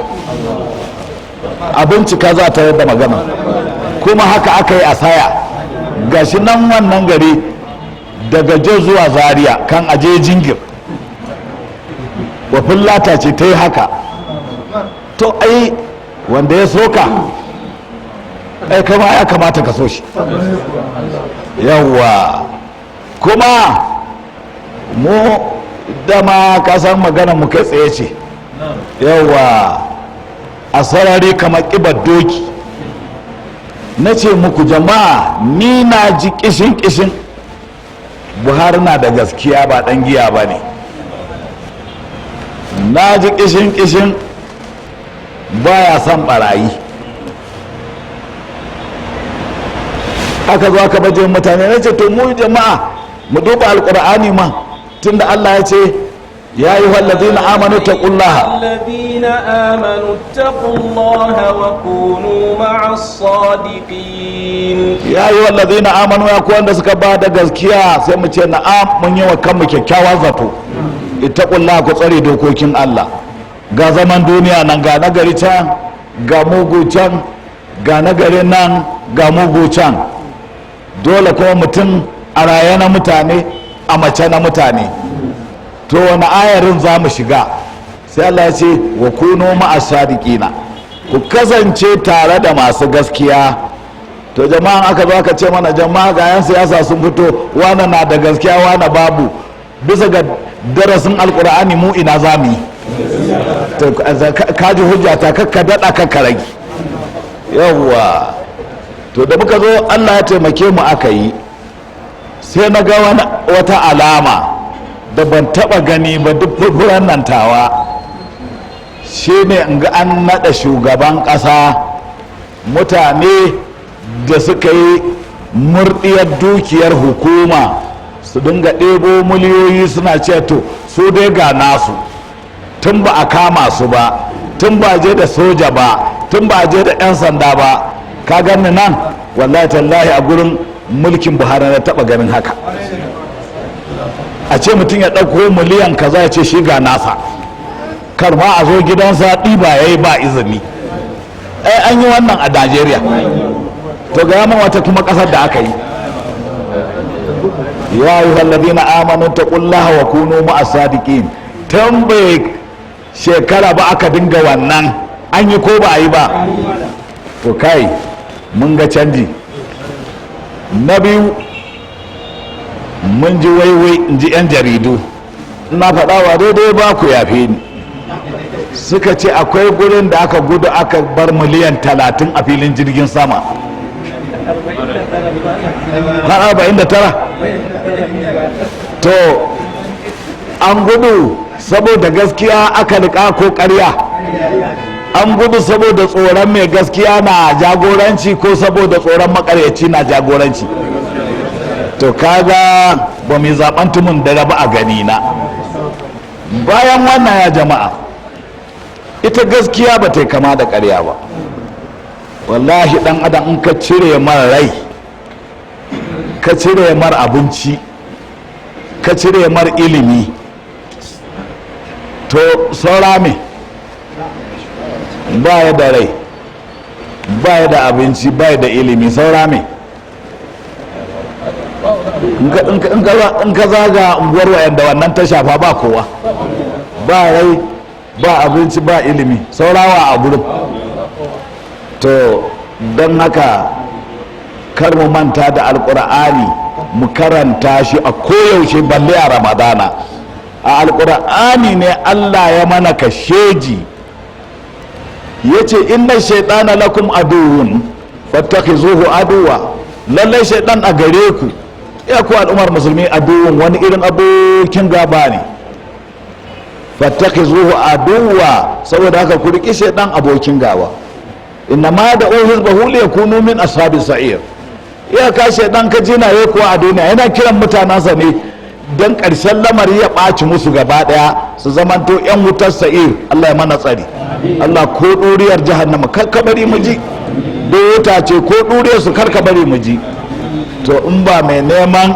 a bincika za ta yadda magana, kuma haka aka yi a Saya. gashi nan wannan gari daga Jos zuwa Zaria kan aje Jingir, wafin lata ce ta yi haka. to ai wanda ya soka ai kama ya kamata ka so shi. yawwa kuma mu dama kasan magana mu kai tsaye ce. yawwa a sarari kamar ƙibar doki na ce muku jama'a, ni na ji kishin Buhari na da gaskiya ba ɗan giya ba ne. na ji kishin baya son barayi. aka zo aka baje mutane, na ce to mu jama'a mu duba alkur'ani ma, tunda Allah ya ce ya yi wallazina amanu taqullaha wa kunu ma'as sadiqin. ya yi wallazina amanu, ya kuwa wanda suka ba da gaskiya, sai mu ce na'am, mun yi wa kanmu kyakkyawan zato. ittaqullaha, ku tsare dokokin Allah. ga zaman duniya nan, ga nagari can, ga mugu can, ga nagari nan, ga mugu can. dole kuma mutum a raye na mutane, a mace na mutane. to wani ayarin za mu shiga? sai Allah ya ce wa kunu ma'as sadiqina, ku kasance tare da masu gaskiya. to jama'a aka zo aka ce mana jama'a ga yan siyasa sun fito, wana na da gaskiya wana babu, bisa ga darasin alkur'ani mu ina za mu yi? to kaji hujjata, kakka daɗa kakka rage. yawwa to da muka zo Allah ya taimake mu aka yi, sai na ga wata alama da ban taba gani ba duk furfuran nan tawa, shine in ga an naɗa shugaban ƙasa mutane da suka yi murɗiyar dukiyar hukuma su dinga ɗebo miliyoyi suna ce to su dai ga nasu, tun ba a kama su ba, tun ba je da soja ba, tun ba je da 'yan sanda ba. ka gani nan wallahi tallahi a gurin mulkin Buhari na taɓa ganin haka. a ce mutum ya ɗauko miliyan kaza ya ce shi ga nasa, kar ma a zo gidansa ɗiba ya yi ba izini. ai an yi wannan a Najeriya. to ga yaman wata kuma ƙasar da aka yi, ya yi wallazina amanu taqullaha wa kunu ma'as sadiqin. tun bai shekara ba aka dinga wannan, an yi ko ba a yi ba? to kai mun ga canji. na biyu, mun ji waiwai, in ji 'yan jaridu, ina faɗawa daidai ba ku yafe ni, suka ce akwai gurin da aka gudu aka bar miliyan 30 a filin jirgin sama. har 49. to an gudu saboda gaskiya aka liƙa ko ƙarya? an gudu saboda tsoron mai gaskiya na jagoranci ko saboda tsoron makaryaci na jagoranci? to kaga ba mai zaben tumun da raba a gani na. bayan wannan ya jama'a, ita gaskiya ba ta yi kama da ƙarya ba. wallahi dan adam in ka cire mara rai, ka cire mar abinci, ka cire mar ilimi, to saura me? baya da rai, baya da abinci, baya da ilimi, saura me? in ka zaga unguwar wayanda wannan ta shafa ba kowa, ba rai, ba abinci, ba ilimi, saurawa a gurin. to don haka kar mu manta da alkur'ani mu karanta shi a koyaushe balle a ramadana. A alkur'ani ne Allah ya mana kasheji ya ce inna shaitana lakum aduwwun fattakhizuhu aduwa, lallai shaitan a gare ku ya ku al'ummar musulmi aduwwun wani irin abokin gaba ne. fattakhizuhu aduwa, saboda haka ku riki shaitan abokin gaba. inna ma da hizbahu li yakunu min ashabi sa'ir, ya ka shaitan ka jina ya kuwa a duniya yana kiran mutanansa ne don ƙarshen lamari ya ɓaci musu gaba ɗaya su zamanto 'yan wutar sa'ir. Allah ya mana tsari. Allah ko ɗuriyar jahannama karka bari mu ji, da wuta ce ko ɗuriyar su karka bari mu ji. to in ba mai neman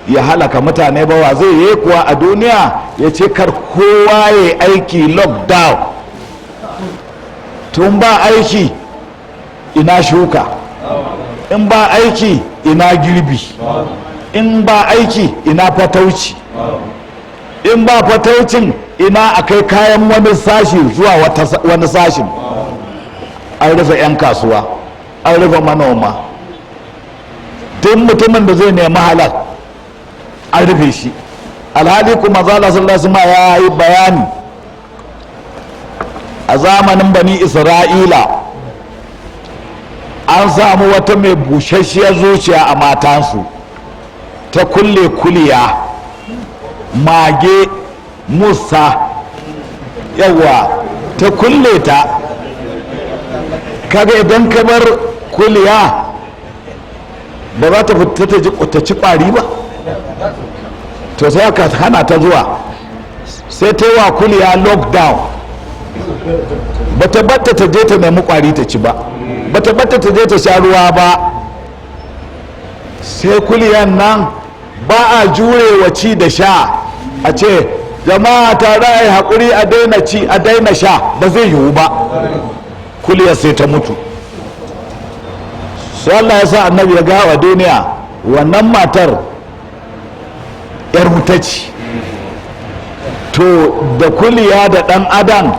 ya halaka mutane ba wa zai yi kuwa a duniya ya ce kar kowa ya aiki lockdown. tun ba aiki ina shuka, in ba aiki ina girbi, in ba aiki ina fatauci, in ba fataucin ina akai kayan wani sashi zuwa wani sashin. an rufe 'yan kasuwa, an rufe manoma, duk mutumin da zai nemi halal an rufe shi. alhali kuma zala sallallahu alaihi ya yi bayani a zamanin bani isra'ila an samu wata mai bushasshiyar zuciya a matansu, ta kulle kuliya, mage, musa, yawa ta kulle ta. kaga idan ka bar kuliya ba za ta fita ta ci kwari ba, to sai aka hana ta zuwa, sai ta yi wa kuliya lockdown. ba ta batta ta je ta nemi kwari ta ci ba, ba ta batta ta je ta sha ruwa ba. sai kuliyan nan ba a jure wa ci da sha, a ce jama'a tare a yi haƙuri a daina ci a daina sha, ba zai yiwu ba. kuliyar sai ta mutu. sai Allah ya sa annabi ya ga wa duniya wannan matar yar wuta ce. to da kuliya da ɗan adam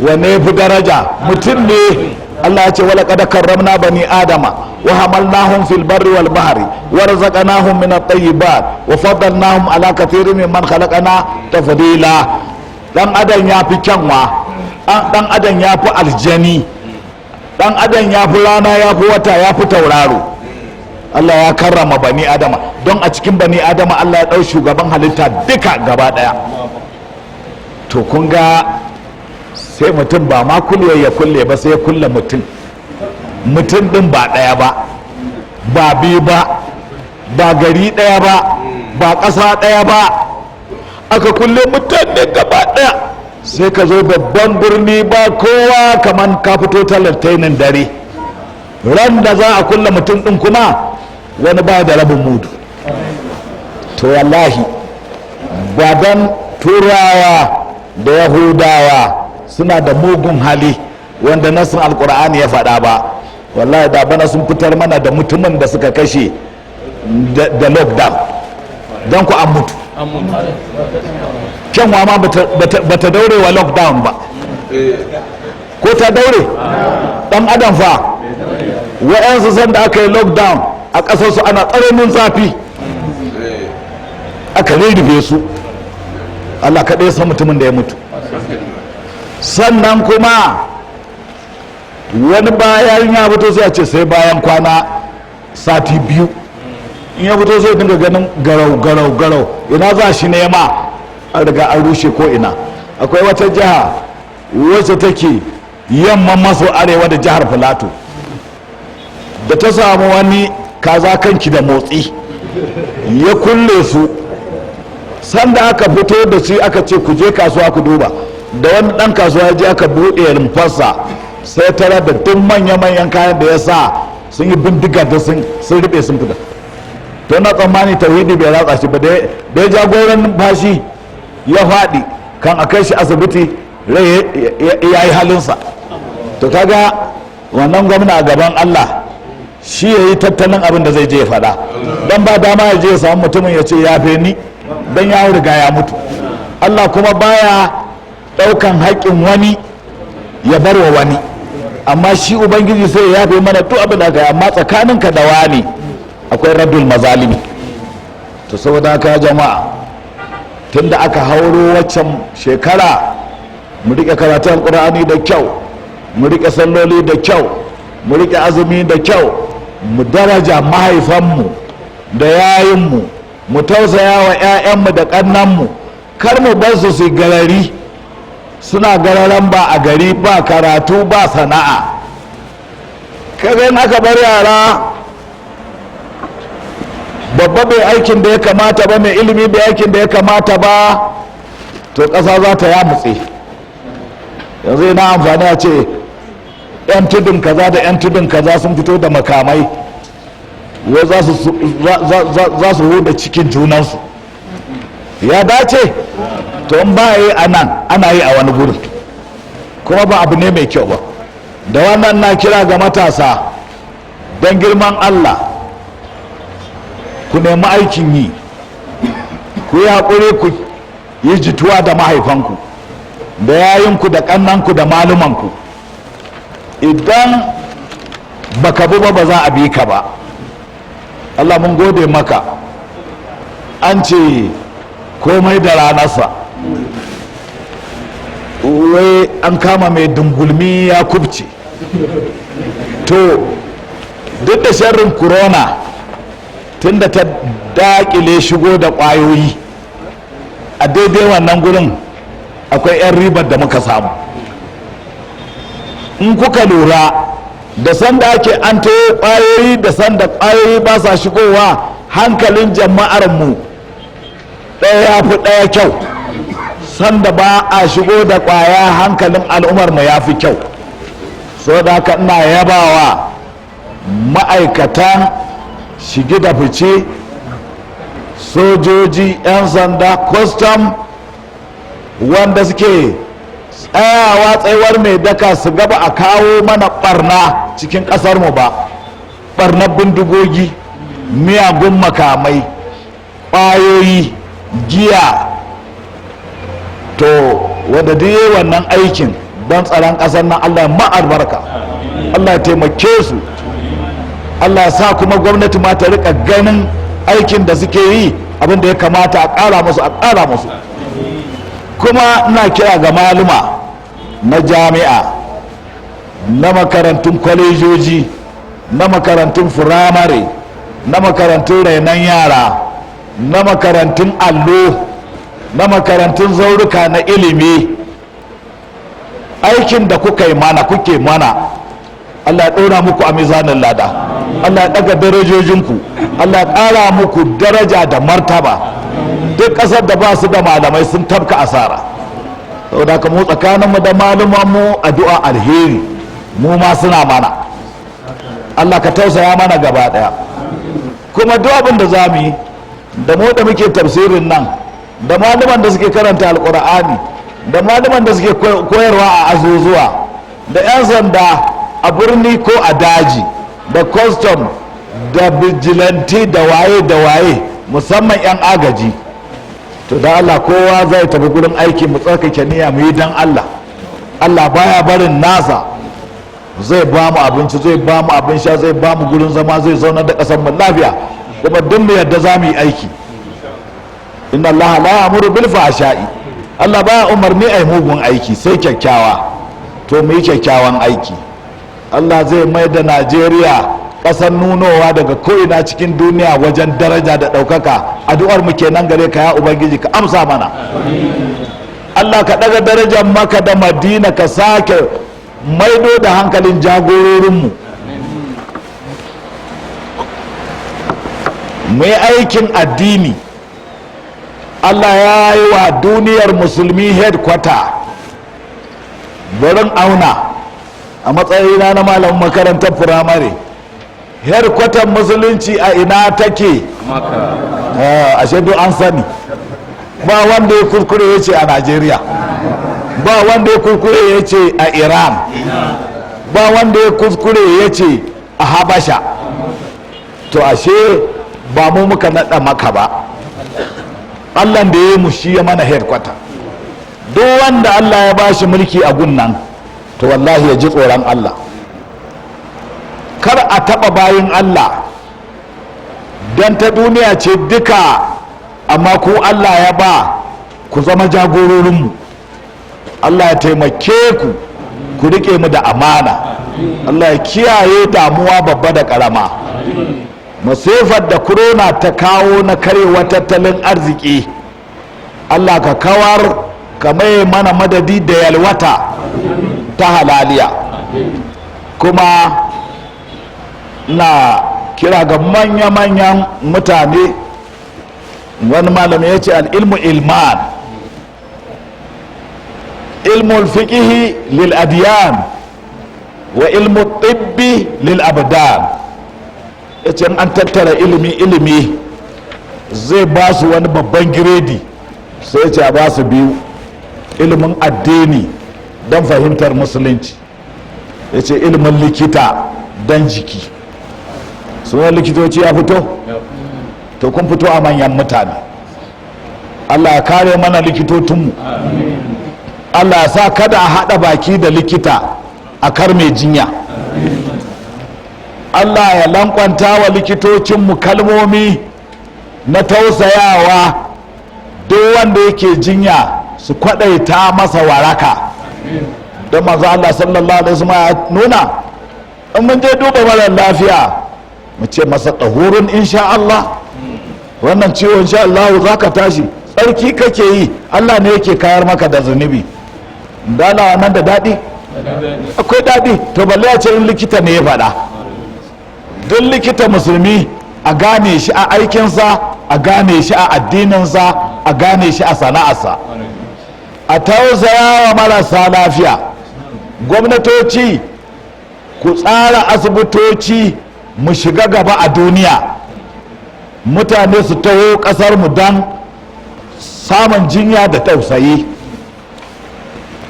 wane fi daraja? mutum ne. Allah ya ce wala qad karramna bani adama wa hamalnahum fil barri wal bahri wa razaqnahum min at-tayyibat wa faddalnahum ala kathirin mimman khalaqna tafdila. dan adam ya fi kyanwa, dan adam ya fi aljani, dan adam ya fi rana, ya fi wata, ya fi tauraro. Allah ya karrama bani adama, don a cikin bani adama Allah ya dau shugaban halitta duka gaba daya. to kun ga sai mutum ba ma kulle ya kulle ba, sai ya kulle mutum din ba ɗaya ba, ba biyu ba, ba gari ɗaya ba, ba ƙasa ɗaya ba, aka kulle mutane gaba ɗaya. sai ka zo babban birni ba kowa, kamar ka fito talartainin dare. ran da za a kulle mutum ɗin kuma wani ba da rabin mudu. to wallahi ba don turawa da yahudawa suna da mugun hali wanda nasin alkur'ani ya faɗa ba, wallahi da bana sun fitar mana da mutumin da suka kashe da lockdown. don ku an mutu. kyanwa ma ba ta daure wa lockdown ba, ko ta daure? dan adam fa wa'yansu san da aka yi lockdown a ƙasarsu ana tsananin zafi aka rurrufe su. Allah kaɗai san mutumin da ya mutu. sannan kuma wani bayan ya fito sai a ce sai bayan kwana sati biyu, in ya fito sai dinga ganin garau ina za shi nema, an riga an rushe ko ina. akwai wata jiha wacce take yamma maso arewa da jihar Filato, da ta samu wani kaza kanki da motsi ya kulle su. sanda aka fito da su aka ce ku je kasuwa ku duba, da wani dan kasuwa ya je aka buɗe rumfarsa, sai tara da duk manya-manyan kayan da ya sa sun yi bindiga da sun rufe sun fita. to na tsammani tauhidi bai ratsa shi ba, da ya jagoran bashi ya faɗi kan a kai shi asibiti rai ya yi halinsa. to kaga wannan gwamna a gaban Allah shi ya yi tattalin abin da zai je ya faɗa, don ba dama ya je ya samu mutumin ya ce ya fe ni, don ya riga ya mutu. Allah kuma baya ɗaukan haƙƙin wani ya bar wa wani. amma shi ubangiji sai ya yafe mana duk abin da aka yi, amma tsakaninka da wani akwai raddul mazalimi. to saboda haka jama'a, tunda aka hauro waccan shekara mu rike karatun alkur'ani da kyau, mu rike salloli da kyau, mu rike azumi da kyau, mu daraja mahaifanmu da yayinmu, mu tausaya wa 'ya'yanmu da ƙannanmu, kar mu bar su garari suna gararan ba a gari, ba karatu ba sana'a. kaga in aka bar yara babba bai aikin da ya kamata ba, mai ilimi bai aikin da ya kamata ba, to ƙasa za ta yamutse. yanzu yana amfani a ce 'yan tudun kaza da 'yan tudun kaza sun fito da makamai, wai za su huda cikin junansu. ya dace? to in ba yi a nan ana yi a wani gurin, kuma ba abu ne mai kyau ba. da wannan na kira ga matasa, don girman Allah ku nemi aikin yi, ku yi haƙuri, ku yi jituwa da mahaifanku da yayinku da ƙannanku da malumanku. idan baka bi ba za a bi ka ba. Allah mun gode maka, an ce komai da ranarsa. wai an kama mai dungulmi ya kubce. to duk da sharrin corona, tunda ta dakile shigo da ƙwayoyi, a daidai wannan gurin akwai 'yan ribar da muka samu. in kuka lura da sanda ake an tayo ƙwayoyi da sanda ƙwayoyi ba sa shigowa, hankalin jama'ar mu ɗaya ya fi ɗaya kyau. sanda ba a shigo da ƙwaya, hankalin al'ummar mu ya fi kyau. so da haka ina yabawa ma'aikatan shige da fice, sojoji, 'yan sanda, custom, wanda suke tsayawa tsayuwar mai daka su gaba a kawo mana barna cikin kasar mu ba. barnar bindigogi, miyagun makamai, ƙwayoyi, giya. to wanda duk wannan aikin don tsaron kasar nan, Allah ya ma'albarka, Allah ya taimake su, Allah ya sa kuma gwamnati ma ta rika ganin aikin da suke yi, abin da ya kamata a ƙara musu, a ƙara musu. kuma ina kira ga maluma na jami'a, na makarantun kwalejoji, na makarantun firamare, na makarantun rainon yara, na makarantun allo, na makarantun zauruka na ilimi. aikin da kuka yi mana, kuke mana, Allah ya ɗora muku a mizanin lada, Allah ya ɗaga darajojinku, Allah ya ƙara muku daraja da martaba. duk ƙasar da ba su da malamai sun tabka asara. saboda haka mu tsakaninmu da malumanmu addu'a alheri, mu ma suna mana. Allah ka tausaya mana gaba ɗaya. kuma duk abin da za mu yi, da mu da muke tafsirin nan, da maluman da suke karanta alƙur'ani, da malaman da suke koyarwa a azuzuwa, da 'yan sanda a birni ko a daji, da custom, da vigilante, da waye musamman 'yan agaji. to da Allah kowa zai tafi gurin aiki, mu tsarkake niyya mu yi dan Allah. Allah baya barin nasa, zai ba mu abinci, zai ba mu abin sha, zai ba mu gurin zama, zai zauna da ƙasar mu lafiya, kuma duk mu yadda za mu yi aiki. inna Allah la ya'muru bil fahsha'i, Allah baya umarni ai mugun aiki, sai kyakkyawa. to mu yi kyakkyawan aiki. Allah zai mai da Najeriya ƙasar nunowa daga ko'ina cikin duniya wajen daraja da ɗaukaka. addu'ar mu kenan gare ka ya ubangiji, ka amsa mana. Allah ka ɗaga darajar Makka da Madina, ka sake maido da hankalin jagororinmu. mu yi aikin addini. Allah ya yi wa duniyar musulmi headquarter. barin auna a matsayina na malamin makarantar firamare, headquarter musulunci a ina take? a shaidu an sani. ba wanda ya kurkure ya ce a Najeriya, ba wanda ya kurkure ya ce a Iran, ba wanda ya kuskure ya ce a Habasha. to ashe ba mu muka naɗa maka ba, Allah da ya mu shi ya mana headquarter. duk wanda Allah ya bashi mulki a gunnan, to wallahi ya ji tsoron Allah. taɓa bayin Allah don ta duniya ce duka, amma ku Allah ya ba ku zama jagororinmu. Allah ya taimake ku rike mu da amana. Allah ya kiyaye damuwa babba da ƙarama. Masifar da corona ta kawo na karewa tattalin arziki, Allah ka kawar ka mai mana madadi da yalwata ta halaliya. Kuma na kira ga manya-manyan mutane, wani malami ya ce al'ilmu ilman, ilmul fiƙihi lil adiyan wa ilmu tibbi lil abdan. Ya ce an tattara ilimi zai ba su wani babban giredi, sai ce a ba su biyu: ilimin addini don fahimtar musulunci, ya ce ilimin likita don jiki. Sunan likitoci ya fito? To kun fito a manyan mutane. Allah ya kare mana likitocinmu. Allah ya sa kada a haɗa baki da likita a kar mai jinya. Allah ya lankwanta wa likitocinmu kalmomi na tausayawa, duk wanda yake jinya su kwadaita masa waraka. Don manzo Allah sallallahu alaihi wasallam ya nuna in mun je duba mara lafiya mu ce masa tahurun insha Allah, wannan ciwo insha Allah za ka tashi, tsarki kake yi, Allah ne yake kayar maka da zunubi. Dala nan da daɗi? Akwai daɗi. To balle ya ce in likita ne ya faɗa. Duk likita musulmi a gane shi a aikinsa, a gane shi a addininsa, a gane shi a sana'arsa. A tausaya wa marasa lafiya. Gwamnatoci ku tsara asibitoci mu shiga gaba a duniya, mutane su taho kasar mu don samun jinya da tausayi.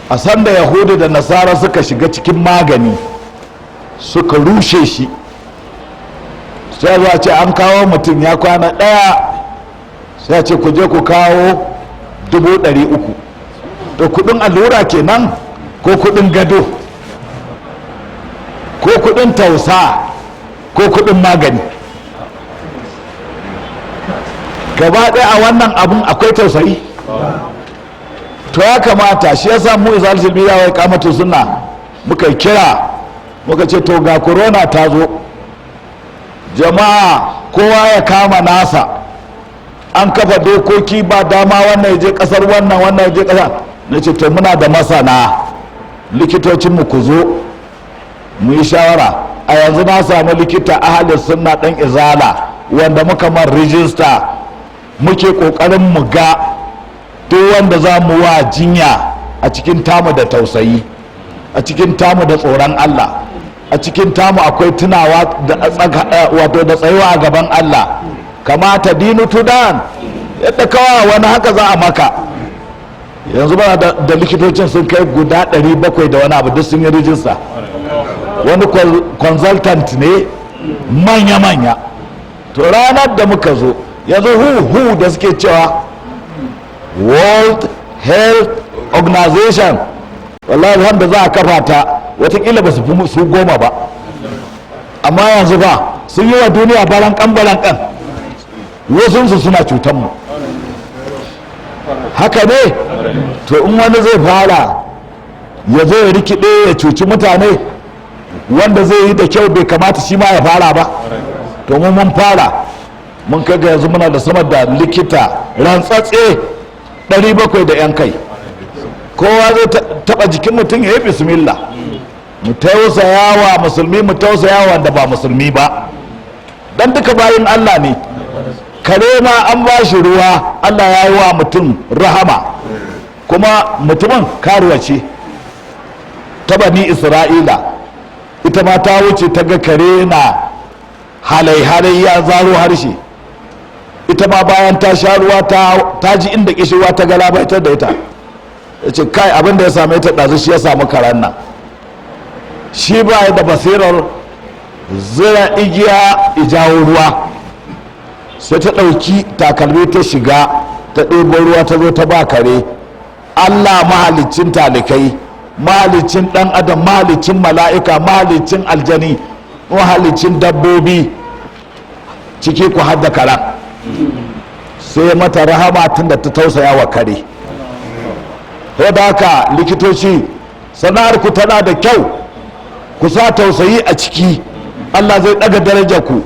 A sanda yahudu da nasara suka shiga cikin magani suka rushe shi, sai zuwa ce an kawo mutum ya kwana ɗaya, sai ce ku je ku kawo 300,000. to kudin allura kenan ko kudin gado ko kudin tausa ko kudin magani? Gaba ɗaya a wannan abun akwai tausayi. To ya kamata, shi yasa mu izalatul bid'a wa iqamatu sunna muka kira muka ce to ga corona ta zo, jama'a kowa ya kama nasa. An kafa dokoki ba dama wannan ya je kasar wannan ya je kasar. Na ce to muna da masana likitocinmu ku zo mu yi shawara. A yanzu na samu likita ahalin sunna dan izala wanda muka man rijista, muke kokarin mu ga duk wanda za mu wa jinya a cikin tamu da tausayi, a cikin tamu da tsoron Allah, a cikin tamu akwai tunawa da wato da tsayuwa a gaban Allah. Kamata dinu tudan, yadda kawa wani haka za a maka. Yanzu ba da likitocin sun kai guda 700 da wani abu, duk sun yi rijista. Wani consultant ne manya-manya. To ranar da muka zo yanzu hu da suke cewa World Health Organization, wallahi wanda za a kafa ta watakila ba su fi su 10 ba, amma yanzu ba sun yi wa duniya barankan wasunsu suna cutanmu. Haka ne? To in wani zai fara ya zo ya rikide ya cuci mutane, wanda zai yi da kyau bai kamata shi ma ya fara ba? To mun fara, mun kai ga yanzu muna da sama da likita rantsatse 700 da yan kai. Kowa zai taba jikin mutum ya yi bismillah. Mu tausaya wa musulmi, mu tausaya wanda ba musulmi ba, dan duka bayin Allah ne. Kare ma an ba shi ruwa, Allah ya yi wa mutum rahama, kuma mutumin karuwa ce ta bani Isra'ila. Ita ma ta wuce ta ga kare na halai ya zaro harshe. Ita ma bayan ta sha ruwa ta ji inda kishirwa ta galabaitar da ita. Ya ce kai, abin da ya same ta ɗazu shi ya samu karen nan. Shi ba da basirar zira igiya ijawo ruwa, sai ta ɗauki takalmi ta shiga ta ɗebo ruwa ta zo ta ba kare. Allah mahalicin talikai, mahalicin ɗan adam, mahalicin mala'ika, mahalicin aljani, mahalicin dabbobi ciki ku hadda karan sai mata rahama tun da ta tausaya wa kare. da haka likitoci sana'ar ku tana da kyau, ku sa tausayi a ciki, Allah zai daga darajar ku,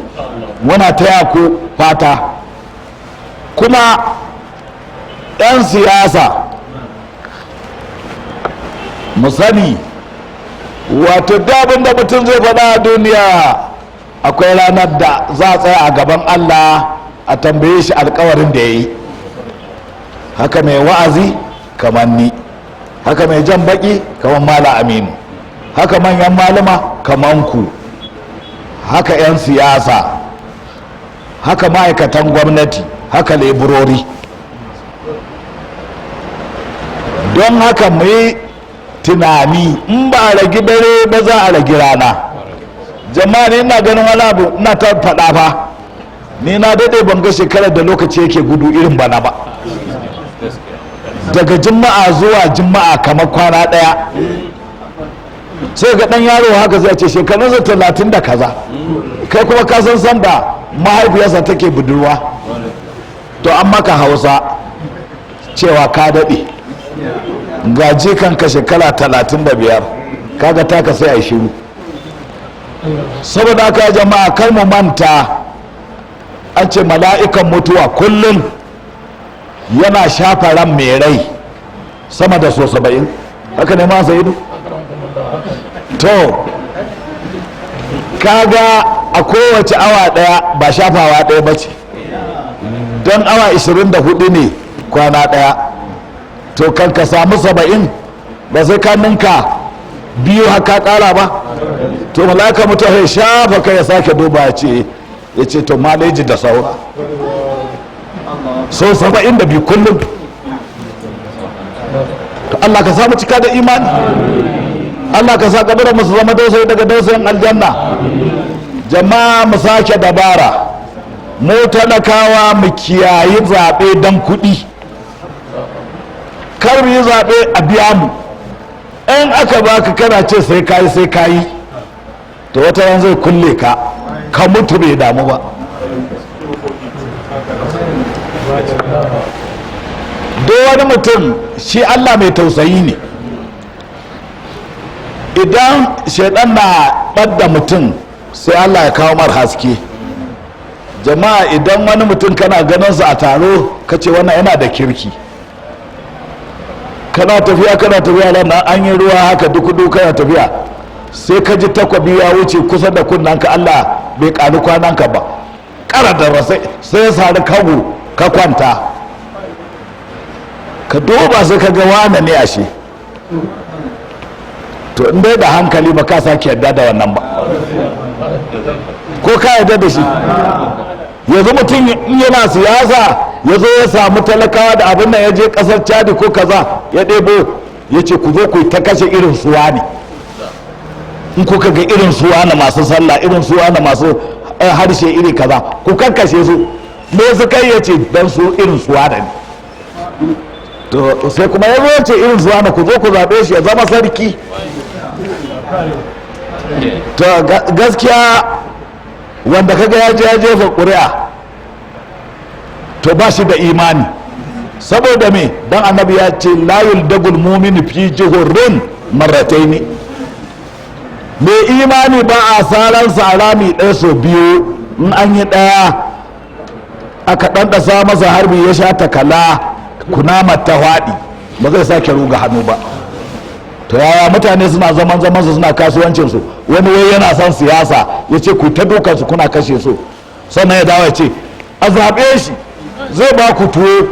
muna taya ku fata. kuma 'yan siyasa mu sani wato dabin da mutum zai faɗa a duniya akwai ranar da za a tsaya a gaban Allah a tambaye shi alkawarin da ya yi. haka mai wa'azi kamar ni, haka mai jan baki kamar mala aminu, haka manyan malama kamar ku, haka 'yan siyasa, haka ma'aikatan gwamnati, haka leburori. don haka mu yi tunani, in ba a ragi dare ba za a ragi rana. jama'a ne ina ganin wani abu ina ta faɗa fa, ni na daɗe ban ga shekarar da lokaci yake gudu irin bana ba. daga juma'a zuwa juma'a kamar kwana ɗaya, sai ga ɗan yaro haka zai ce shekarunsa 30 da kaza, kai kuma ka san sanda mahaifiyarsa take budurwa, to an maka hausa cewa ka daɗe. ga jikanka shekara 35, kaga taka sai a shiru. saboda haka jama'a kar mu manta, an ce mala'ikan mutuwa kullum yana shafa ran mai rai sama da so 70. haka ne ma sayidu? to kaga a kowace awa daya ba shafawa daya ba ce, don awa 24 ne kwana daya. to kan ka samu 70 ba sai ka ninka biyu haka kara ba. to malaka mutu ya shafa kai ya sake duba ya ce to maleji da saura so 72 kullum. to Allah ka samu cika da imani, Allah ka sa kabarin musu zama dausayi daga dausayin aljanna. jama'a mu sake dabara, mu talakawa mu kiyayi zaɓe don kuɗi, kar mu yi zaɓe a biya mu. in aka baka kana ce sai kayi to wata ran zai kulle ka mutu bai damu ba. do wani mutum shi Allah mai tausayi ne, idan shaidan na ɓadda mutum sai Allah ya kawo mar haske. jama'a idan wani mutum kana ganin sa a taro kace wannan yana da kirki, kana tafiya nan an yi ruwa haka duku kana tafiya, sai ka ji takwabi ya wuce kusa da kunnanka, Allah bai ƙari kwananka ba, ƙara da rasai sai ya sari kago ka kwanta, ka duba sai ka ga wane ne ashe. to in dai da hankali ba ka sake yadda da wannan ba, ko ka yadda da shi? yanzu mutum in yana siyasa ya zo ya samu talakawa da abin nan, ya je kasar Chadi ko kaza ya ɗebo, ya ce ku zo ku ta kashe irin suwa ne. in kuka ga irin suwa na masu sallah, irin suwa na masu harshe iri kaza, ku kakkashe su. me su kai? ya ce don su irin suwa ne. to sai kuma ya zo ce irin suwa na ku zo ku zaɓe shi ya zama sarki. to gaskiya wanda kaga ya jefa ƙuri'a to ba shi da imani. saboda me? dan annabi ya ce la yuldagul mu'minu fi juhurrin marrataini, mai imani ba a saran sarami ɗaya so biyu. in an yi ɗaya aka ɗanɗasa masa harbi ya sha takala, kunamar ta faɗi, ba zai sake ruga hannu ba. to yaya mutane suna zaman su suna kasuwancinsu, wani wai yana son siyasa ya ce ku ta dukansu kuna kashe su, sannan ya dawo ya ce a zaɓe shi zai ba ku tuwo.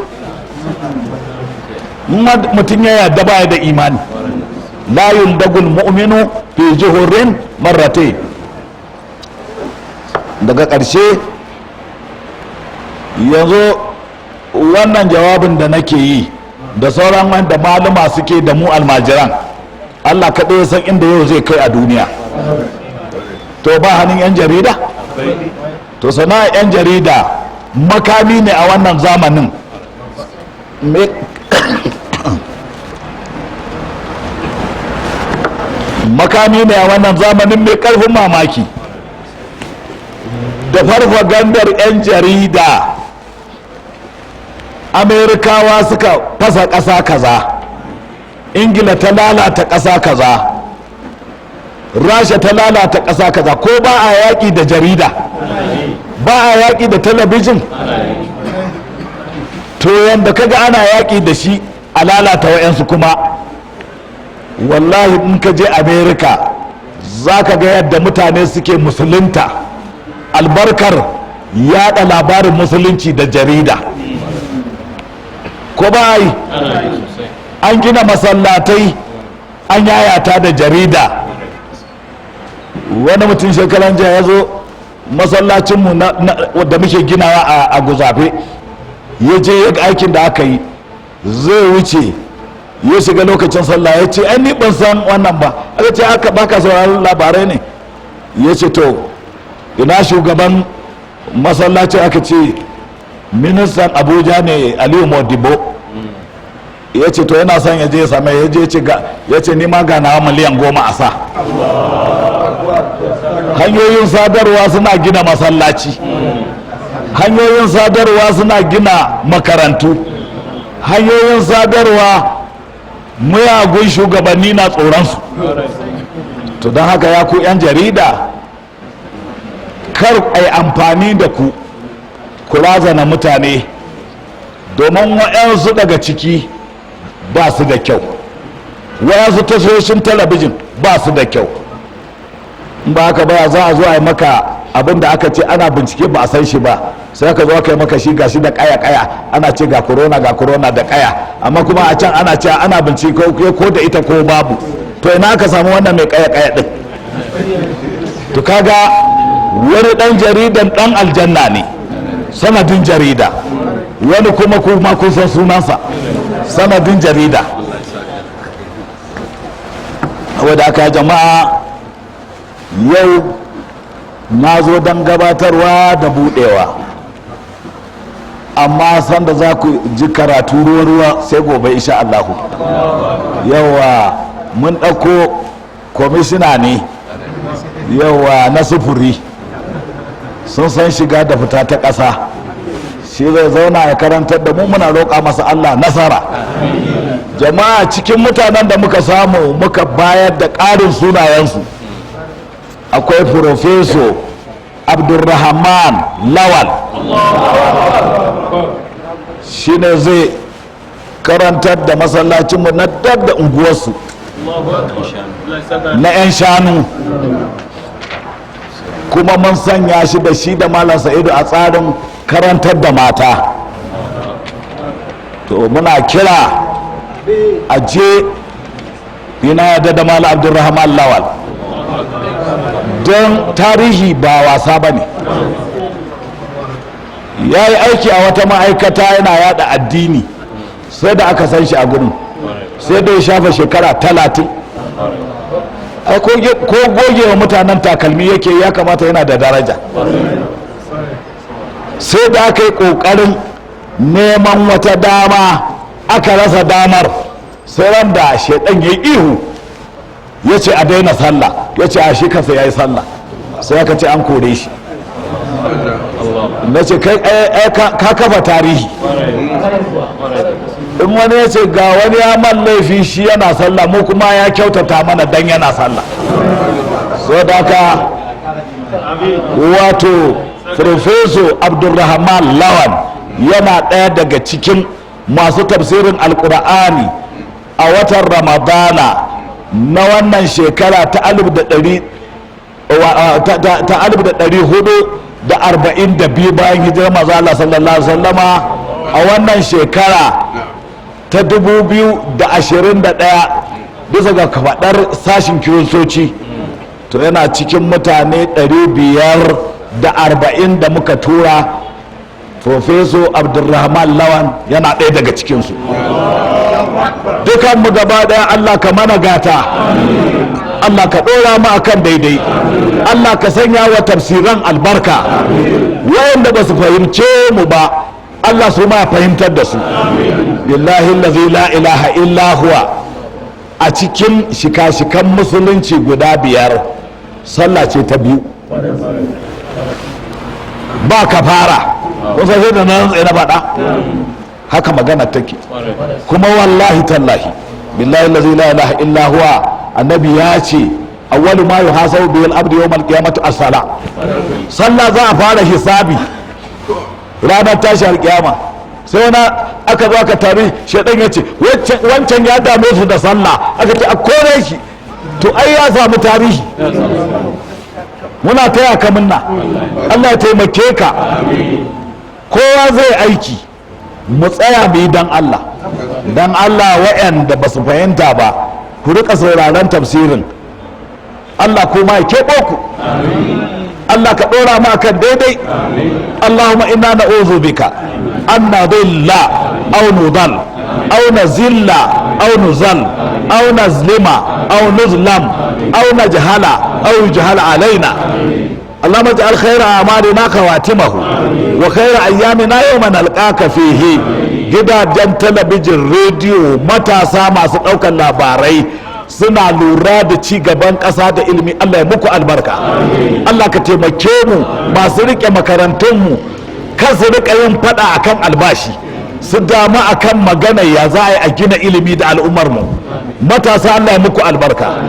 mutum ya yarda baya da imani. la yuldagul mu'minu fi juhurrin marratayn. daga ƙarshe yanzu wannan jawabin da nake yi da sauran wanda malama suke da mu almajiran, Allah kaɗai ya san inda yau zai kai a duniya. to ba hannun 'yan jarida? to sana'a 'yan jarida makami ne a wannan zamanin. makami ne a wannan zamanin mai ƙarfin mamaki. da farfagandar 'yan jarida. Amerikawa suka fasa ƙasa kaza, ingila ta lalata ƙasa kaza, rasha ta lalata ƙasa kaza. Ko ba a yaƙi da jarida, ba a yaƙi da talabijin, to yadda kaga ana yaƙi da shi a lalata wa'yansu kuma, wallahi in ka je amerika za ka ga yadda mutane suke musulunta albarkar yada labarin musulunci da jarida. Ko ba yi an gina masallatai an yayata da jarida. Wani mutum shekaran jiya ya zo masallacinmu da muke ginawa a guzafe, ya je aikin da aka yi, zai wuce ya shiga lokacin sallah, ya ce ni ban san wannan ba. Aka ce aka baka sauraron labarai ne? Ya ce to ina shugaban masallaci? Aka ce ministan abuja ne aliyu modibo. Ya ce to yana son ya je same, ya je ya ce ni ma ganawa miliyan 10 a sa. Hanyoyin sadarwa suna gina masallaci, hanyoyin sadarwa suna gina makarantu, hanyoyin sadarwa muyagun shugabanni na tsoronsu. To don haka ya ku 'yan jarida, kar a yi amfani da ku razana mutane, domin wa'yansu daga ciki ba su da kyau, wa'yansu tashoshin talabijin ba su da kyau. In ba haka ba za a zo a yi maka abin da aka ce ana bincike ba a san shi ba, sai aka zo aka yi maka shi gashi da kaya ana ce ga corona da kaya, amma kuma a can ana ce ana bincike ko da ita ko babu. To ina aka samu wannan mai kaya din? To kaga wani dan jaridan dan aljanna ne, sanadin jarida, wani kuma kun san sunansa, sanadin jarida. Wadda aka jama'a, yau na zo don gabatarwa da budewa, amma sanda za ku ji karatu ruwa sai gobe insha Allahu. Yawa mun ɗauko kwamishina ne yawa na sufuri, sun san shiga da fita ta ƙasa, shi zai zauna ya karantar da mu, muna roƙa masa Allah nasara. Jama'a, cikin mutanen da muka samu muka bayar da ƙarin sunayensu akwai Profeso Abdulrahman Lawal, shi ne zai karantar da masallacinmu na dab da unguwarsu na 'yan shanu, kuma mun sanya shi da Malam Sa'idu a tsarin karantar da mata. To muna kira a je, yana yadda da Malam Abdulrahman Lawal, don tarihi ba wasa ba ne. Ya yi aiki a wata ma'aikata yana yada addini, sai da aka san shi a gurin, sai da ya shafa shekara 30. Ko goge wa mutanen takalmi yake, ya kamata yana da daraja. Sai da aka yi ƙoƙarin neman wata dama, aka rasa damar, sai ran da shaidan ya yi ihu ya ce a daina sallah, ya ce a shi kansa ya yi sallah, sai aka ce an kore shi. Na ce ka kafa tarihi. In wani ya ce ga wani ya man laifi shi yana sallah, mu kuma ya kyautata mana dan yana sallah. So da haka wato Profeso Abdulrahman Lawan yana ɗaya daga cikin masu tafsirin alkur'ani a watan Ramadana na wannan shekara ta 1442 bayan hijirar manzo Allah sallallahu alaihi wasallama, a wannan shekara ta 2021 bisa ga faɗar sashin kiristoci. To yana cikin mutane 540 da muka tura. Profeso Abdulrahman Lawan yana ɗaya daga cikinsu. Dukanmu gaba ɗaya Allah ka mana gata, Allah ka ɗora mu akan daidai, Allah ka sanya wa tafsiran albarka, wayanda ba su fahimce mu ba Allah su ma fahimtar da su. Billahi allazi la ilaha illa huwa, a cikin shika-shikan musulunci guda 5 sallah ce ta 2. ba kafara kusa sai da nan tsaye na faɗa haka magana take kuma wallahi tallahi billahi allazi la ilaha illa huwa annabi ya ce awwalu ma yuhasabu bihi al-abdu yawm al-qiyamati as-sala sallah za a fara hisabi ranar tashi al-qiyama sai wani aka zo aka tare shedan ya ce wancan ya dame su da sallah aka ce a kore shi to ai ya samu tarihi muna taya ka munna Allah ya taimake ka kowa zai aiki mu tsaya mu yi dan Allah wa'anda ba su fahimta ba ku rika sauraron tafsirin Allah kuma ya keɓo ku Allah ka ɗora ma kan daidai Allahumma inna na'udhu bika an nadilla aw nudal aw nazilla aw nuzal aw nazlima aw nuzlam aw najhala aw yujhal alaina اللهم اجعل خير اعمالنا خواتمه وخير ايامنا يوم نلقاك فيه gidajen talabijin rediyo matasa masu ɗaukar labarai suna lura da ci gaban ƙasa da ilimi. Allah ya muku albarka, Allah ka taimake mu masu riƙe makarantunmu kan su riƙa yin faɗa akan albashi, su damu akan magana ya za a yi a gina ilimi da al'ummarmu. Matasa Allah ya muku albarka,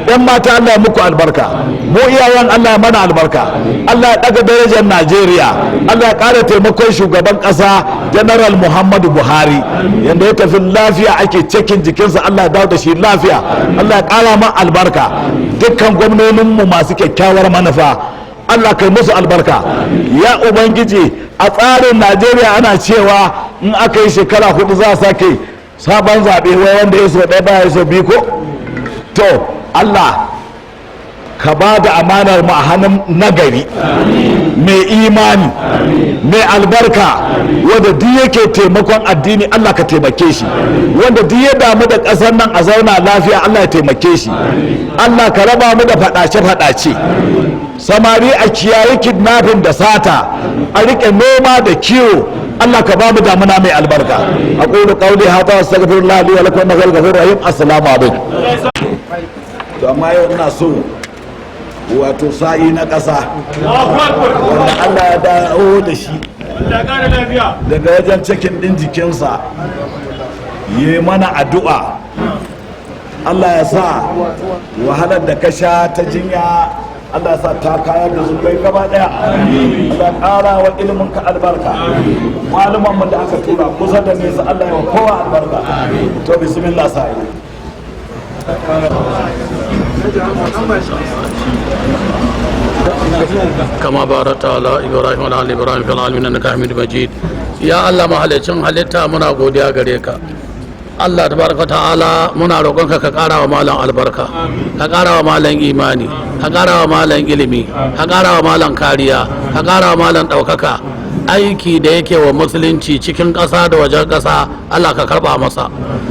yan mata Allah ya muku albarka, mu iyayen Allah ya mana albarka, Allah ya ɗaga darajar Najeriya, Allah ya ƙara taimakon shugaban ƙasa General Muhammadu Buhari yadda ya tafi lafiya ake cikin jikinsa, Allah ya dawo da shi lafiya, Allah ya ƙara ma albarka. Dukkan gwamnoninmu masu kyakkyawar manufa Allah kai musu albarka. Ya Ubangiji, a tsarin Najeriya ana cewa in aka yi shekara 4 za a sake sabon zaɓe, wai wanda ya so ɗaya ba ya so biyu ko to Allah ka ba da amanar mu a hannun nagari mai imani mai albarka wanda duk yake taimakon addini Allah ka taimake shi, wanda duk ya damu da ƙasar nan a zauna lafiya Allah ya taimake shi. Allah ka raba mu da faɗace-faɗace, samari a kiyaye kidnapping da sata, a riƙe noma da kiwo. Allah ka ba mu damuna mai albarka. aqulu qawli hadha astaghfirullah li wa lakum wa ghafurur rahim. Assalamu alaikum. To amma yau ina so wato sa'i na ƙasa wanda Allah ya dawo da shi daga wajen cikin ɗin jikinsa yi mana addu'a. Allah ya sa wahalar da ka sha ta jinya Allah ya sa ta kayar da zubai gaba daya. Allah ƙara wa ilimin ka albarka, malaman mu da aka tura kusa da nesa Allah ya wa kowa albarka. To bismillah sa'i. كما باركت على ابراهيم وعلى ال ابراهيم في العالمين انك حميد مجيد. يا الله mahalicin halitta muna godiya gare ka Allah tabaraka ta'ala, muna roƙonka ka ƙara wa malam albarka, ka ƙara wa malam imani, ka ƙara wa malam ilimi, ka ƙara wa malam kariya, ka ƙara wa malam ɗaukaka. Aiki da yake wa musulunci cikin ƙasa da wajen ƙasa Allah ka karɓa masa.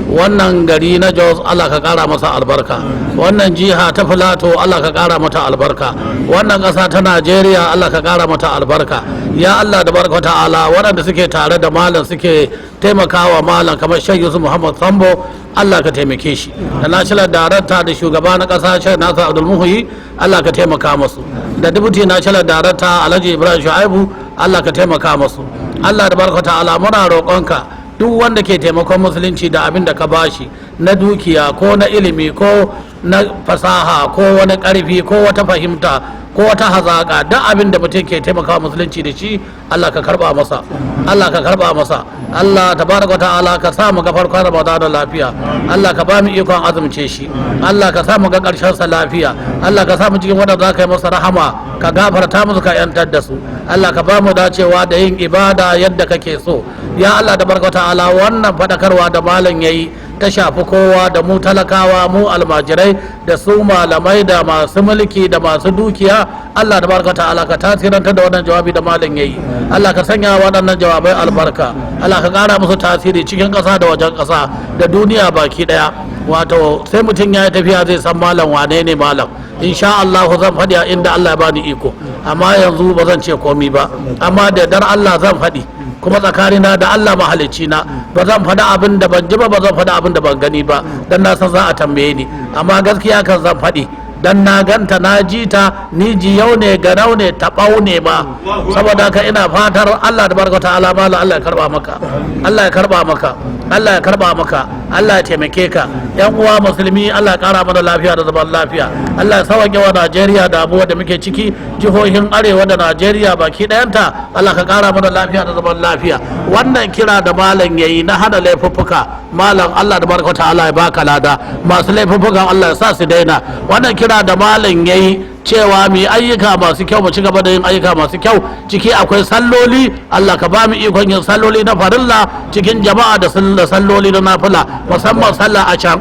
Wannan gari na Jos Allah ka ƙara masa albarka, wannan jiha ta Filato Allah ka ƙara mata albarka, wannan ƙasa ta Najeriya Allah ka ƙara mata albarka. Ya Allah da barka ta'ala, waɗanda suke tare da malam suke taimakawa malam kamar Shaikh Yusuf Muhammad Sambo Allah ka taimake shi, da national director da shugaba na ƙasa Shaikh Nasir Abdul Muhyi Allah ka taimaka masu, da deputy national director Alhaji Ibrahim Shu'aibu Allah ka taimaka masu. Allah da barka ta'ala, muna roƙonka duk wanda ke taimakon musulunci da abin da ka bashi na dukiya ko na ilimi ko na fasaha ko wani ƙarfi ko wata fahimta ko wata hazaƙa, duk abin da mutum ke taimaka musulunci da shi Allah ka karba masa, Allah ka karba masa. Allah tabaraka ta'ala ka sa mu ga farkon Ramadan lafiya, Allah ka ba mu ikon azumce shi, Allah ka sa mu ga ƙarshen sa lafiya, Allah ka sa mu cikin wanda za ka yi masa rahama, ka gafarta musu ka yantar da su. Allah ka ba mu dacewa da yin ibada yadda kake so. Ya Allah tabaraka ta'ala, wannan fadakarwa da malam yayi ta shafi kowa, da mu talakawa, mu almajirai, da su malamai, da masu mulki, da masu dukiya. Allah da barka ta'ala ka tasiranta da wannan jawabi da malam yayi. Allah ka sanya waɗannan jawabai albarka, Allah ka ƙara musu tasiri cikin ƙasa da wajen ƙasa da duniya baki ɗaya. Wato sai mutum ya yi tafiya zai san malam wane ne malam. Insha Allah zan faɗi a inda Allah ya bani iko, amma yanzu ba zan ce komi ba, amma da dar Allah zan faɗi, kuma tsakanina da Allah mahalicci na ba zan faɗi abin da ban ji ba, ba zan faɗi abin da ban gani ba, dan na san za a tambaye ni, amma gaskiya kan zan faɗi dan na ganta na ji ta ni jiyau ne garau ne taɓau ne ba, saboda haka ina fatar Allah da barka ta'ala mala Allah ya karba maka, Allah ya karba maka, Allah ya karba maka, Allah ya taimake ka. Yan uwa musulmi, Allah ya kara mana lafiya da zaman lafiya, Allah ya sauke wa Najeriya da abubuwa da muke ciki, jihohin arewa da Najeriya baki ɗayanta, Allah ka kara mana lafiya da zaman lafiya. Wannan kira da malam yayi na hana laifuffuka, malam Allah da barka ta'ala ya baka lada, masu laifuffukan Allah ya sa su daina. Wannan kira da malam yayi cewa mu yi ayyuka masu kyau, mu ci gaba da yin ayyuka masu kyau, ciki akwai salloli, Allah ka ba mu ikon yin salloli na farilla cikin jama'a da salloli na nafila, musamman sallah a can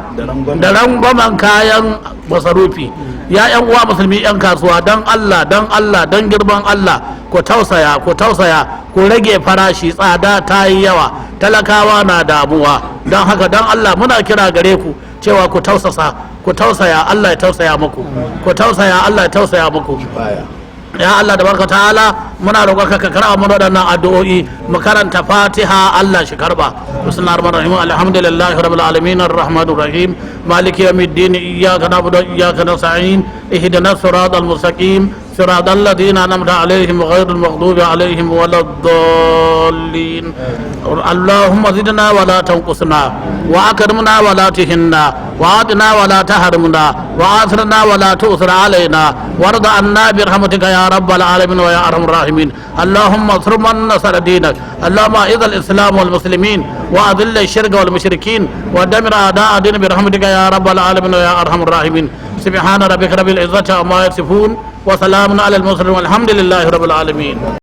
da rangwamen kayan masarufi. Ya yan uwa musulmi, yan kasuwa, dan Allah dan girman Allah ku tausaya ku rage farashi, tsada ta yi yawa, talakawa na damuwa. Don haka dan Allah muna kira gare ku cewa ku tausaya, Allah ya tausaya muku, ku tausaya, Allah ya tausaya muku. Ya Allah da barka ta'ala muna roƙonka ka karɓa mana waɗannan addu'o'i, mu karanta Fatiha, Allah shi karɓa. Bismillahir rahmanir rahim, alhamdulillahi rabbil alamin, arrahmanir rahim, maliki yawmiddin, iyyaka na'budu wa iyyaka nasta'in, ihdinas siratal mustaqim, siratal ladzina an'amta alaihim ghairil maghdubi alaihim waladdallin. Allahumma zidna wa la tanqusna wa akrimna wa la tuhinna wa atina wa la tahrimna wa asrna wa la tu'sir alaina warda anna bi rahmatika ya rabbal alamin wa ya arhamar rahimin. Allahumma ansur man nasara dinak, Allahumma a'idh al-islam wal muslimin wa adhill ash-shirka wal mushrikin wa damir a'da'a din bi rahmatika ya rabbal alamin wa ya arhamar rahimin. Subhana rabbika rabbil izzati amma yasifun wa salamun ala al-mursalin walhamdulillahi rabbil alamin.